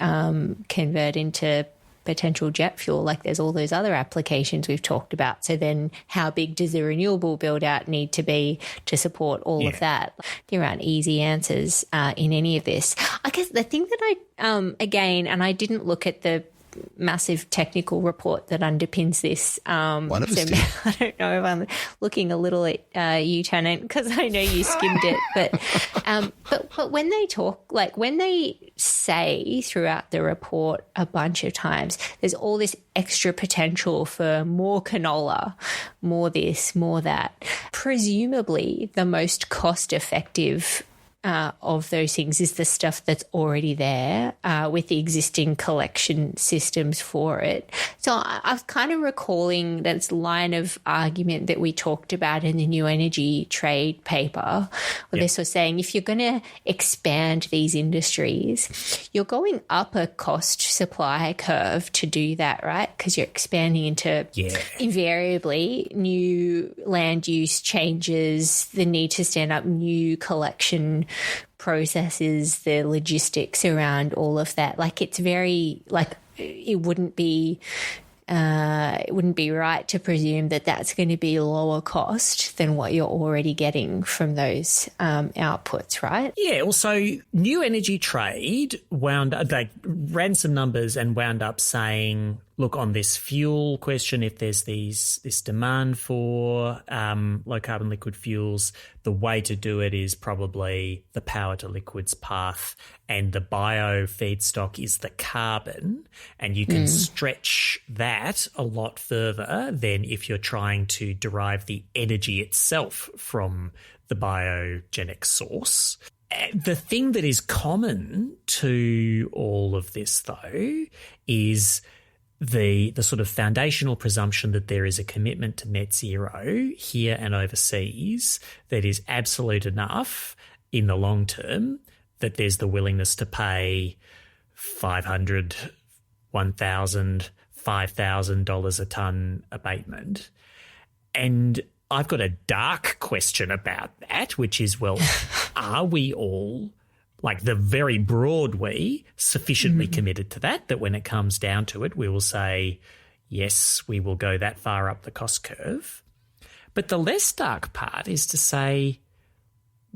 convert into potential jet fuel, there's all those other applications we've talked about. So then how big does the renewable build out need to be to support all of that? There aren't easy answers in any of this. I guess the thing that I didn't look at the massive technical report that underpins this. One of us did. I don't know if I'm looking a little at you, Tennant, because I know you skimmed it. But when they talk, when they say throughout the report a bunch of times, there's all this extra potential for more canola, more this, more that. Presumably the most cost-effective of those things is the stuff that's already there with the existing collection systems for it. So I was kind of recalling that line of argument that we talked about in the New Energy Trade paper, where this was saying if you're going to expand these industries, you're going up a cost supply curve to do that, right? Because you're expanding into invariably new land use changes, the need to stand up new collection processes, the logistics around all of that. Like it's very it wouldn't be right to presume that that's going to be lower cost than what you're already getting from those outputs, right? Yeah. Also, New Energy Trade they ran some numbers and wound up saying, look, on this fuel question, if there's this demand for low carbon liquid fuels, the way to do it is probably the power to liquids path, and the bio feedstock is the carbon, and you can stretch that a lot further than if you're trying to derive the energy itself from the biogenic source. The thing that is common to all of this, though, is the sort of foundational presumption that there is a commitment to net zero here and overseas that is absolute enough in the long term that there's the willingness to pay $500, $1,000, $5,000 a tonne abatement. And I've got a dark question about that, which is, well, are we all, like the very broad we, sufficiently committed to that when it comes down to it, we will say, yes, we will go that far up the cost curve. But the less dark part is to say,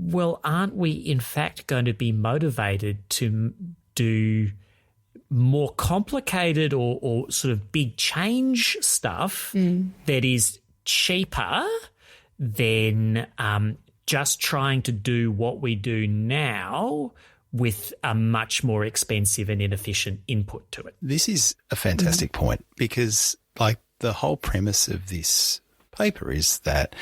well, aren't we in fact going to be motivated to do more complicated or sort of big change stuff that is cheaper than just trying to do what we do now with a much more expensive and inefficient input to it? This is a fantastic point, because like the whole premise of this paper is that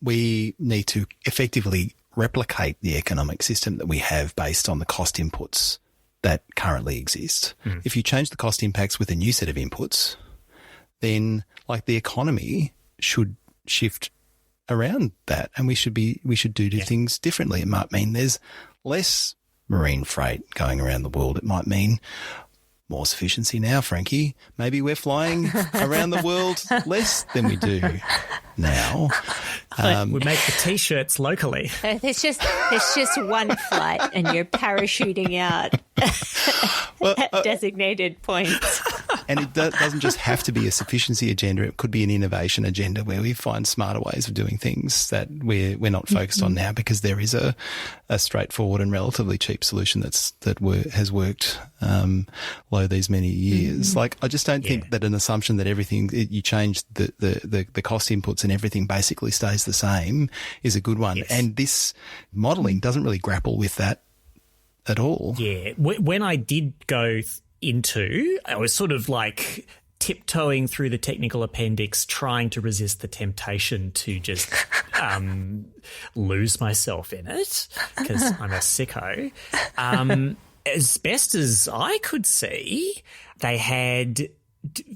we need to effectively replicate the economic system that we have based on the cost inputs that currently exist. If you change the cost impacts with a new set of inputs, then like the economy should shift around that, and we should do things differently. It might mean there's less marine freight going around the world. It might mean more sufficiency now, Frankie. Maybe we're flying around the world less than we do now. We make the T-shirts locally. There's just one flight, and you're parachuting out at designated points. And it doesn't just have to be a sufficiency agenda. It could be an innovation agenda where we find smarter ways of doing things that we're not focused on now, because there is a straightforward and relatively cheap solution has worked low these many years. Like, I just don't think that an assumption that you change the cost inputs and everything basically stays the same is a good one. Yes. And this modelling doesn't really grapple with that at all. Yeah. When I did go I was sort of like tiptoeing through the technical appendix, trying to resist the temptation to just lose myself in it, because I'm a sicko. As best as I could see, they had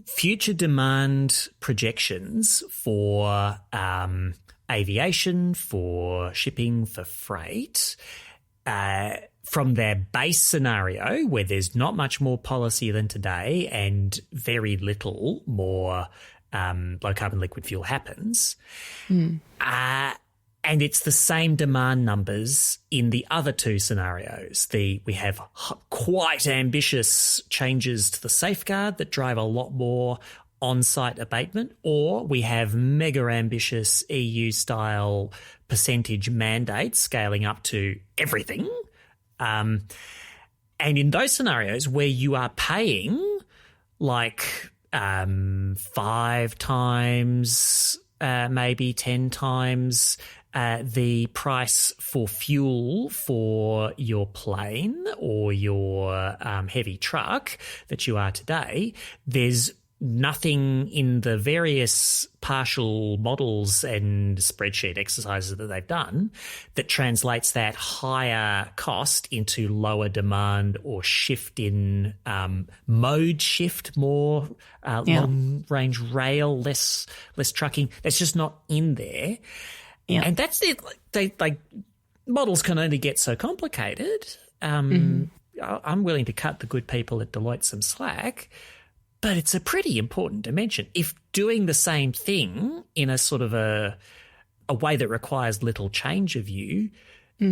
future demand projections for aviation, for shipping, for freight, from their base scenario, where there's not much more policy than today and very little more low carbon liquid fuel happens. And it's the same demand numbers in the other two scenarios. We have quite ambitious changes to the safeguard that drive a lot more on-site abatement, or we have mega ambitious EU-style percentage mandates scaling up to everything. And in those scenarios where you are paying like 5 times, maybe 10 times the price for fuel for your plane or your heavy truck that you are today, there's nothing in the various partial models and spreadsheet exercises that they've done that translates that higher cost into lower demand or shift in mode shift, more long-range rail, less trucking. That's just not in there. Yeah. And that's it. Models can only get so complicated. I'm willing to cut the good people at Deloitte some slack, but it's a pretty important dimension. If doing the same thing in a sort of a way that requires little change of you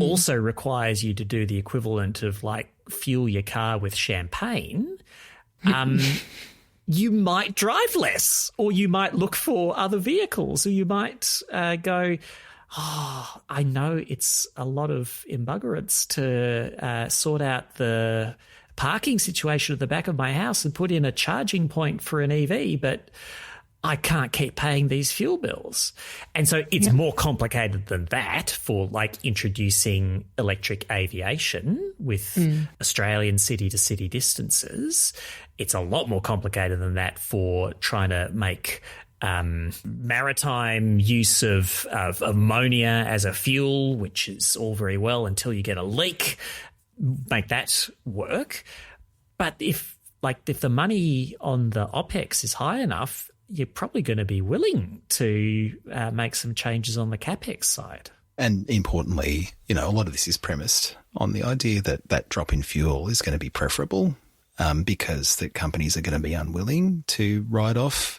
also requires you to do the equivalent of like fuel your car with champagne, you might drive less, or you might look for other vehicles, or you might go, I know it's a lot of embuggerance to sort out the parking situation at the back of my house and put in a charging point for an EV, but I can't keep paying these fuel bills. And so it's more complicated than that for like introducing electric aviation with Australian city-to-city distances. It's a lot more complicated than that for trying to make maritime use of ammonia as a fuel, which is all very well until you get a leak, make that work. But if the money on the OPEX is high enough, you're probably going to be willing to make some changes on the CapEx side. And importantly, a lot of this is premised on the idea that that drop in fuel is going to be preferable because the companies are going to be unwilling to write off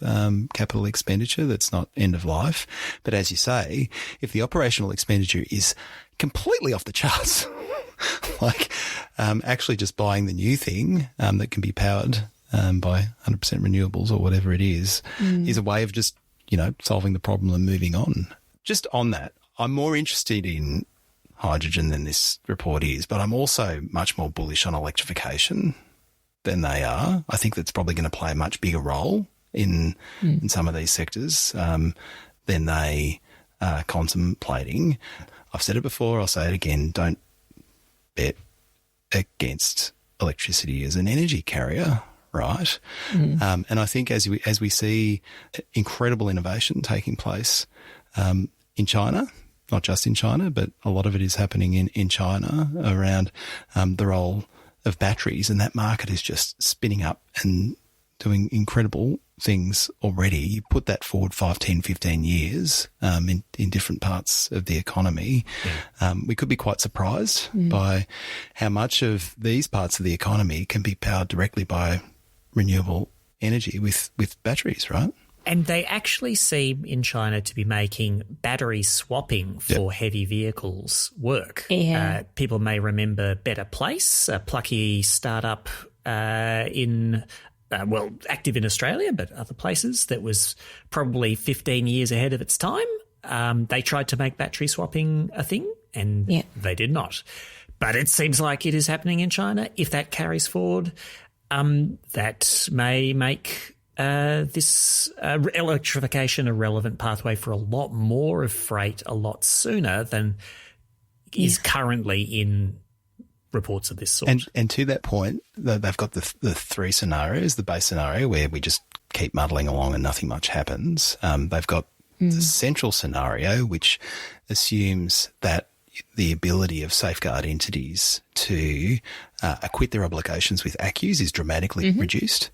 capital expenditure that's not end of life. But as you say, if the operational expenditure is completely off the charts, actually just buying the new thing that can be powered by 100% renewables or whatever it is a way of just, solving the problem and moving on. Just on that, I'm more interested in hydrogen than this report is, but I'm also much more bullish on electrification than they are. I think that's probably going to play a much bigger role in some of these sectors than they are contemplating. I've said it before, I'll say it again, don't bet against electricity as an energy carrier, right? And I think as we see incredible innovation taking place in China, not just in China, but a lot of it is happening in China around the role of batteries, and that market is just spinning up and doing incredible things already. You put that forward 5, 10, 15 years in different parts of the economy, we could be quite surprised by how much of these parts of the economy can be powered directly by renewable energy with batteries, right? And they actually seem in China to be making battery swapping for heavy vehicles work. Yeah. People may remember Better Place, a plucky startup active in Australia, but other places, that was probably 15 years ahead of its time. They tried to make battery swapping a thing, and they did not. But it seems like it is happening in China. If that carries forward, that may make this electrification a relevant pathway for a lot more of freight a lot sooner than is currently in reports of this sort. And to that point, they've got the three scenarios: the base scenario where we just keep muddling along and nothing much happens. They've got the central scenario, which assumes that the ability of safeguard entities to acquit their obligations with ACCUs is dramatically reduced.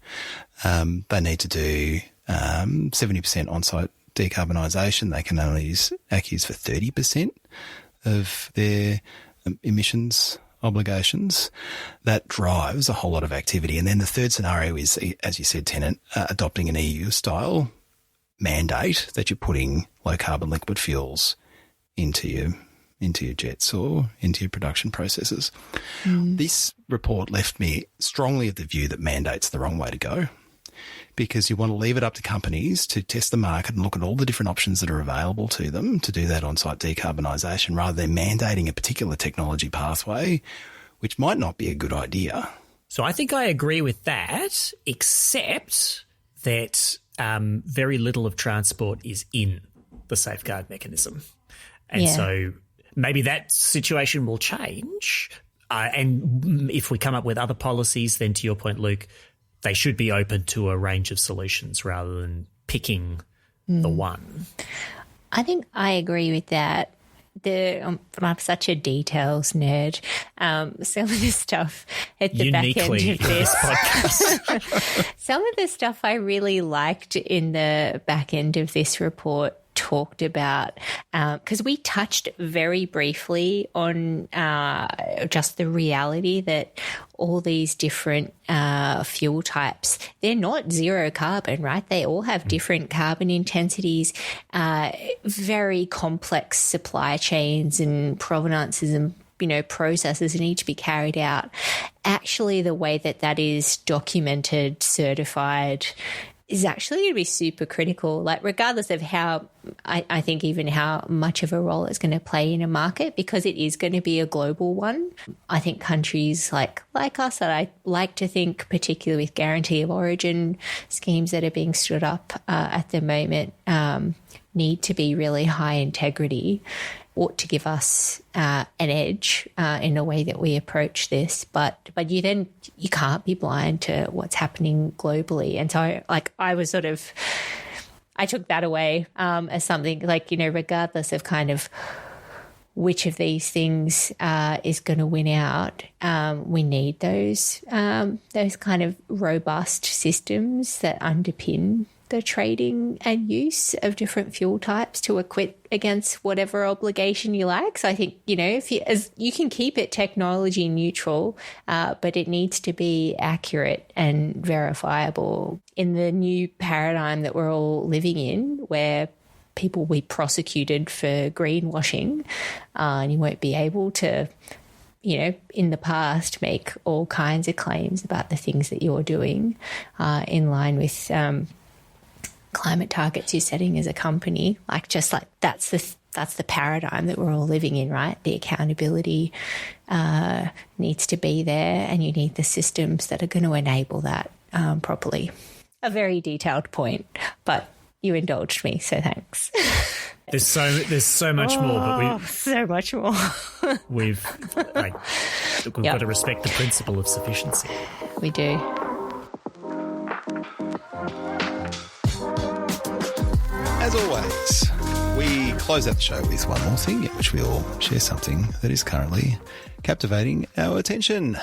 They need to do 70% on-site decarbonisation. They can only use ACCUs for 30% of their emissions obligations. That drives a whole lot of activity. And then the third scenario is, as you said, Tennant, adopting an EU-style mandate that you're putting low-carbon liquid fuels into your jets or into your production processes. This report left me strongly of the view that mandate's the wrong way to go, because you want to leave it up to companies to test the market and look at all the different options that are available to them to do that on-site decarbonisation, rather than mandating a particular technology pathway, which might not be a good idea. So I think I agree with that, except that very little of transport is in the safeguard mechanism. And so maybe that situation will change. And if we come up with other policies, then to your point, Luke, they should be open to a range of solutions rather than picking the one. I think I agree with that. I'm such a details nerd. Some of the stuff at the back end of this podcast. Some of the stuff I really liked in the back end of this report talked about, because we touched very briefly on just the reality that all these different fuel types, they're not zero carbon, right? They all have different carbon intensities, very complex supply chains and provenances and processes need to be carried out. Actually, the way that is documented, certified, is actually going to be super critical, like regardless of how, I think even how much of a role it's going to play in a market, because it is going to be a global one. I think countries like us, that I like to think, particularly with guarantee of origin schemes that are being stood up at the moment, need to be really high integrity, ought to give us an edge in the way that we approach this. But you can't be blind to what's happening globally. And so I took that away as something like, regardless of kind of which of these things is going to win out, we need those kind of robust systems that underpin the trading and use of different fuel types to acquit against whatever obligation you like. So I think, if you can keep it technology neutral, but it needs to be accurate and verifiable in the new paradigm that we're all living in, where people will be prosecuted for greenwashing, and you won't be able to, in the past, make all kinds of claims about the things that you're doing in line with climate targets you're setting as a company. That's the paradigm that we're all living in, right? The accountability needs to be there, and you need the systems that are going to enable that properly. A very detailed point, but you indulged me, so thanks. There's so much more, but so much more. we've got to respect the principle of sufficiency. We do. As always, we close out the show with one more thing, in which we all share something that is currently captivating our attention.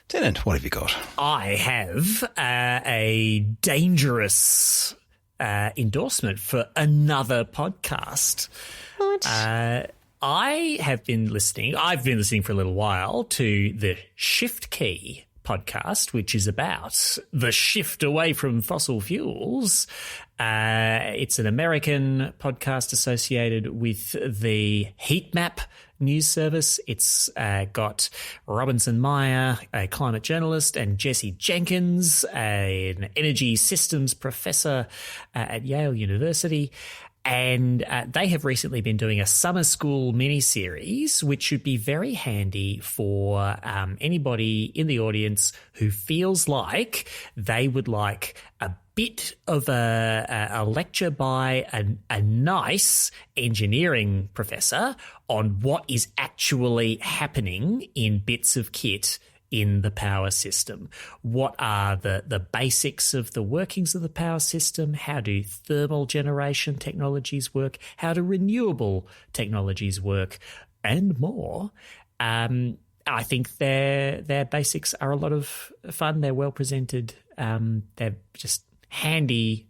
Tennant, what have you got? I have a dangerous endorsement for another podcast. What? I've been listening for a little while to the Shift Key podcast, which is about the shift away from fossil fuels. It's an American podcast associated with the Heat Map news service. It's got Robinson Meyer, a climate journalist, and Jesse Jenkins, an energy systems professor at Yale University. And they have recently been doing a summer school mini-series, which should be very handy for anybody in the audience who feels like they would like a bit of a lecture by a nice engineering professor on what is actually happening in bits of kit in the power system. What are the basics of the workings of the power system? How do thermal generation technologies work? How do renewable technologies work? And more. I think their basics are a lot of fun. They're well presented. They're just handy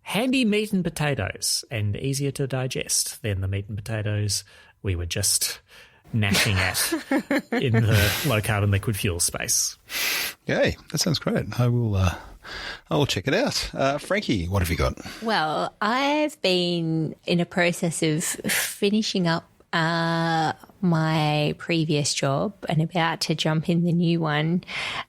meat and potatoes, and easier to digest than the meat and potatoes we were just gnashing at in the low carbon liquid fuel space. Yay, that sounds great. I will check it out. Frankie, what have you got? Well, I've been in a process of finishing up my previous job and about to jump in the new one.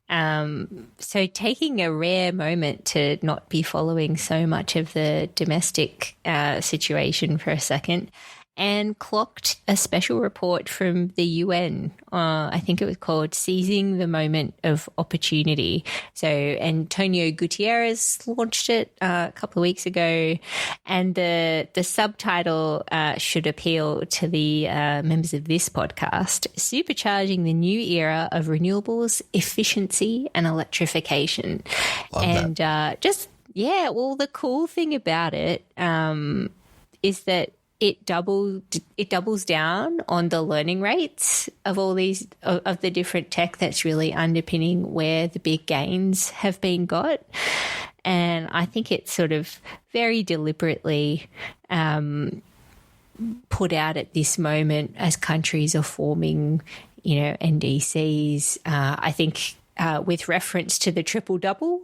So taking a rare moment to not be following so much of the domestic situation for a second. and clocked a special report from the UN. I think it was called Seizing the Moment of Opportunity. So Antonio Gutierrez launched it a couple of weeks ago, and the subtitle should appeal to the members of this podcast: Supercharging the New Era of Renewables, Efficiency and Electrification. Love that. The cool thing about it is that it doubles down on the learning rates of all these of the different tech that's really underpinning where the big gains have been got. And I think it's sort of very deliberately put out at this moment as countries are forming, NDCs. I think with reference to the triple-double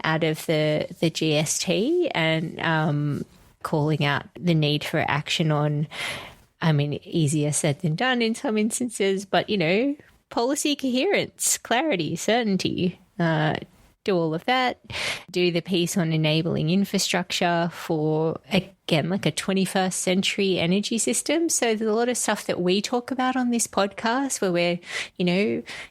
out of the GST and calling out the need for action on, easier said than done in some instances, but, policy coherence, clarity, certainty, do all of that, do the piece on enabling infrastructure for, again, like a 21st century energy system. So there's a lot of stuff that we talk about on this podcast where we're,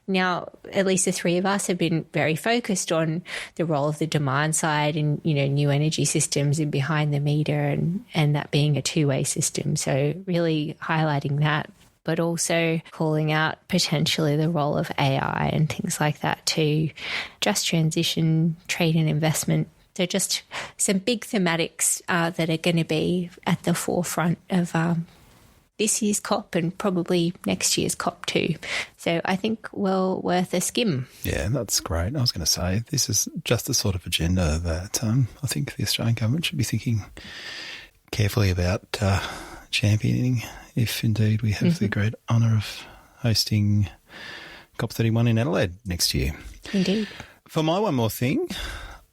now at least the three of us have been very focused on the role of the demand side and, new energy systems and behind the meter and that being a two-way system. So really highlighting that, but also calling out potentially the role of AI and things like that to just transition, trade and investment. So just some big thematics that are going to be at the forefront of this year's COP and probably next year's COP too. So I think well worth a skim. Yeah, that's great. I was going to say this is just the sort of agenda that I think the Australian government should be thinking carefully about championing, if indeed we have the great honour of hosting COP31 in Adelaide next year. Indeed. For my one more thing,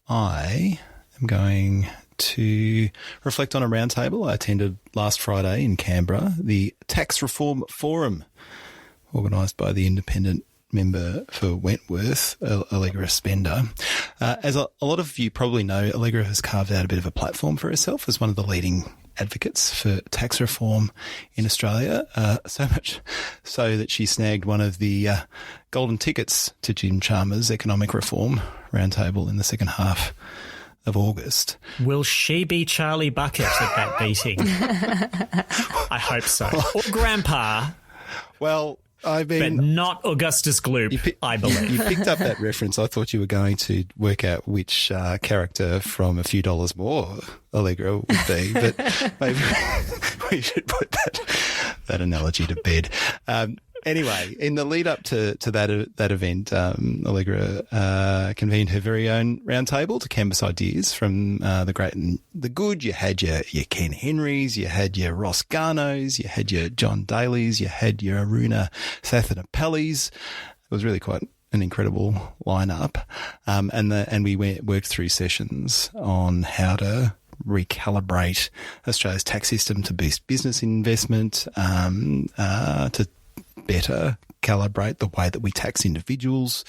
I am going to reflect on a roundtable I attended last Friday in Canberra, the Tax Reform Forum, organised by the independent member for Wentworth, Allegra Spender. As a lot of you probably know, Allegra has carved out a bit of a platform for herself as one of the leading advocates for tax reform in Australia, so much so that she snagged one of the golden tickets to Jim Chalmers' economic reform roundtable in the second half of August. Will she be Charlie Bucket at that meeting? I hope so. Or Grandpa. Well, but not Augustus Gloop, I believe. You picked up that reference. I thought you were going to work out which character from A Few Dollars More Allegra would be, but maybe we should put that analogy to bed. Anyway, in the lead up to that event, Allegra convened her very own roundtable to canvass ideas from the great and the good. You had your Ken Henrys, you had your Ross Garnos, you had your John Daly's, you had your Aruna Thathanapallis. It was really quite an incredible lineup, and we worked through sessions on how to recalibrate Australia's tax system to boost business investment, to better calibrate the way that we tax individuals.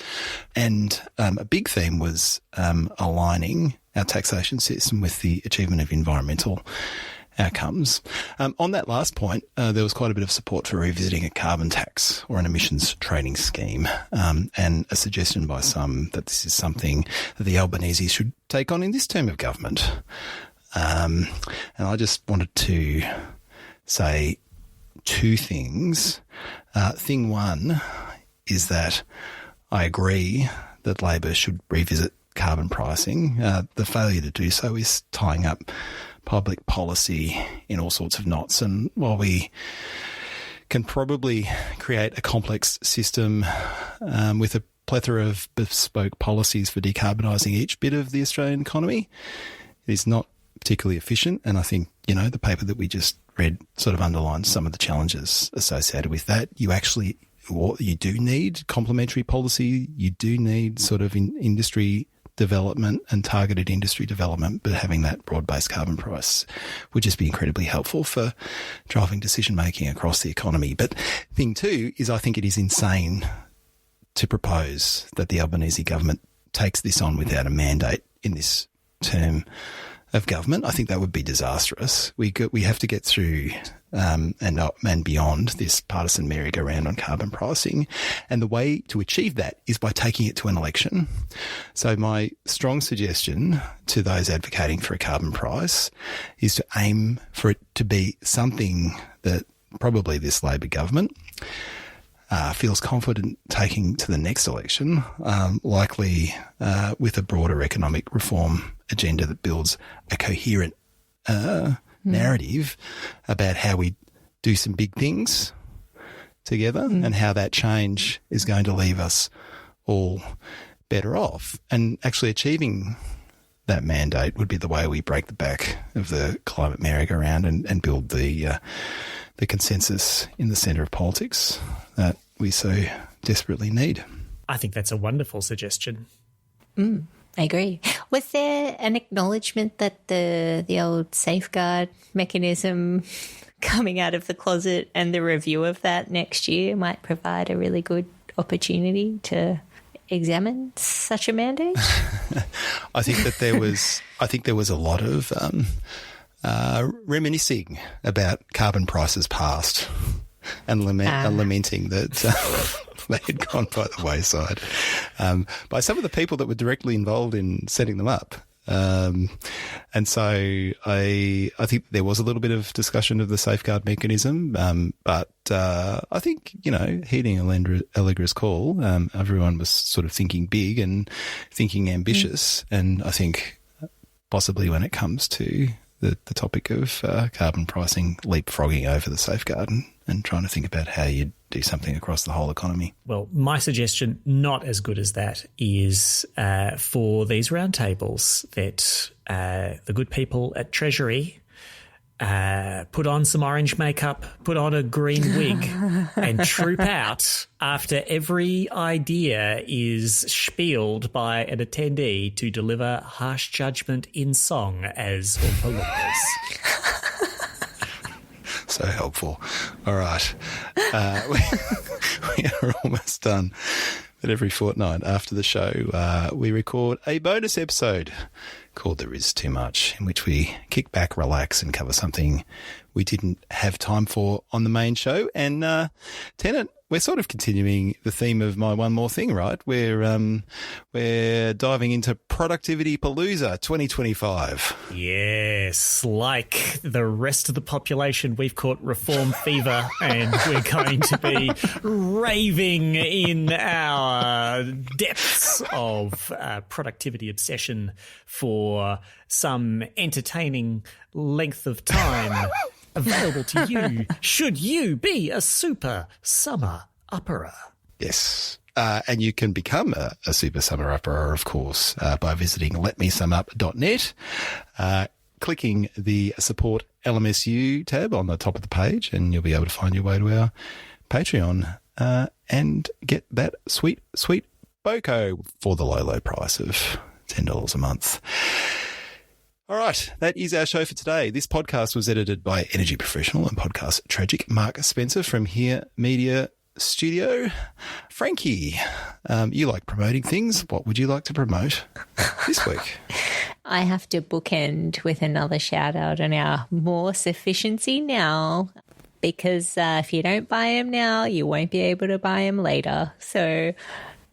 And a big theme was aligning our taxation system with the achievement of environmental outcomes. On that last point, there was quite a bit of support for revisiting a carbon tax or an emissions trading scheme, and a suggestion by some that this is something that the Albanese should take on in this term of government. And I just wanted to say two things. Thing one is that I agree that Labor should revisit carbon pricing. The failure to do so is tying up public policy in all sorts of knots. And while we can probably create a complex system with a plethora of bespoke policies for decarbonising each bit of the Australian economy, it is not particularly efficient. And I think, the paper that we just read sort of underlines some of the challenges associated with that. You do need complementary policy. You do need sort of industry development and targeted industry development, but having that broad-based carbon price would just be incredibly helpful for driving decision-making across the economy. But thing two is I think it is insane to propose that the Albanese government takes this on without a mandate in this term of government. I think that would be disastrous. We have to get through and beyond this partisan merry-go-round on carbon pricing. And the way to achieve that is by taking it to an election. So my strong suggestion to those advocating for a carbon price is to aim for it to be something that probably this Labor government feels confident taking to the next election, likely with a broader economic reform agenda that builds a coherent narrative about how we do some big things together and how that change is going to leave us all better off. And actually achieving that mandate would be the way we break the back of the climate merry-go-round and build the consensus in the centre of politics that we so desperately need. I think that's a wonderful suggestion. I agree. Was there an acknowledgement that the old safeguard mechanism coming out of the closet and the review of that next year might provide a really good opportunity to examine such a mandate? I think that there was a lot of reminiscing about carbon prices past and lamenting that they had gone by the wayside by some of the people that were directly involved in setting them up. And so I think there was a little bit of discussion of the safeguard mechanism, but I think, heeding Allegra's call, everyone was sort of thinking big and thinking ambitious. And I think possibly when it comes to the topic of carbon pricing, leapfrogging over the safeguard and trying to think about how you do something across the whole economy. Well, my suggestion, not as good as that, is for these roundtables that the good people at Treasury put on some orange makeup, put on a green wig and troop out after every idea is spieled by an attendee to deliver harsh judgment in song as Summerupperers. So helpful. All right. We are almost done. But every fortnight after the show, we record a bonus episode called There Is Too Much, in which we kick back, relax, and cover something we didn't have time for on the main show. And Tennant, we're sort of continuing the theme of my one more thing, right? We're diving into Productivity Palooza 2025. Yes, like the rest of the population, we've caught reform fever, and we're going to be raving in our depths of productivity obsession for some entertaining length of time. Available to you should you be a super summer-upperer. Yes. And you can become a super summer-upperer, of course, by visiting letmesumup.net, clicking the Support LMSU tab on the top of the page, and you'll be able to find your way to our Patreon and get that sweet, sweet boko for the low, low price of $10 a month. All right, that is our show for today. This podcast was edited by energy professional and podcast tragic Mark Spencer from Here Media Studio. Frankie, you like promoting things. What would you like to promote this week? I have to bookend with another shout out on our More Sufficiency Now, because if you don't buy them now, you won't be able to buy them later. So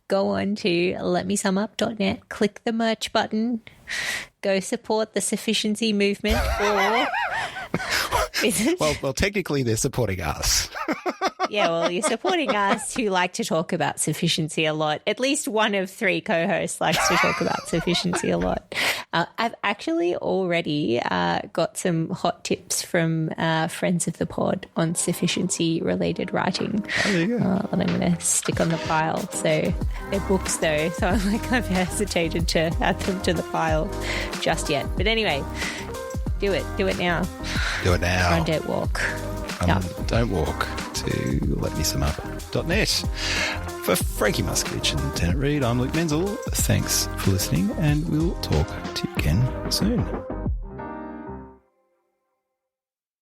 go on to letmesumup.net, click the merch button, go support the sufficiency movement, or well, technically they're supporting us. Yeah, well, you're supporting us who like to talk about sufficiency a lot. At least one of three co-hosts likes to talk about sufficiency a lot. I've actually already got some hot tips from friends of the pod on sufficiency-related writing that I'm going to stick on the pile. So they're books, though, so I've hesitated to add them to the pile just yet. But anyway, do it. Do it now. Do it now. Run, don't walk. Don't walk to letmesumup.net. For Frankie Muskovich and Tennant Reid, I'm Luke Menzel. Thanks for listening, and we'll talk to you again soon.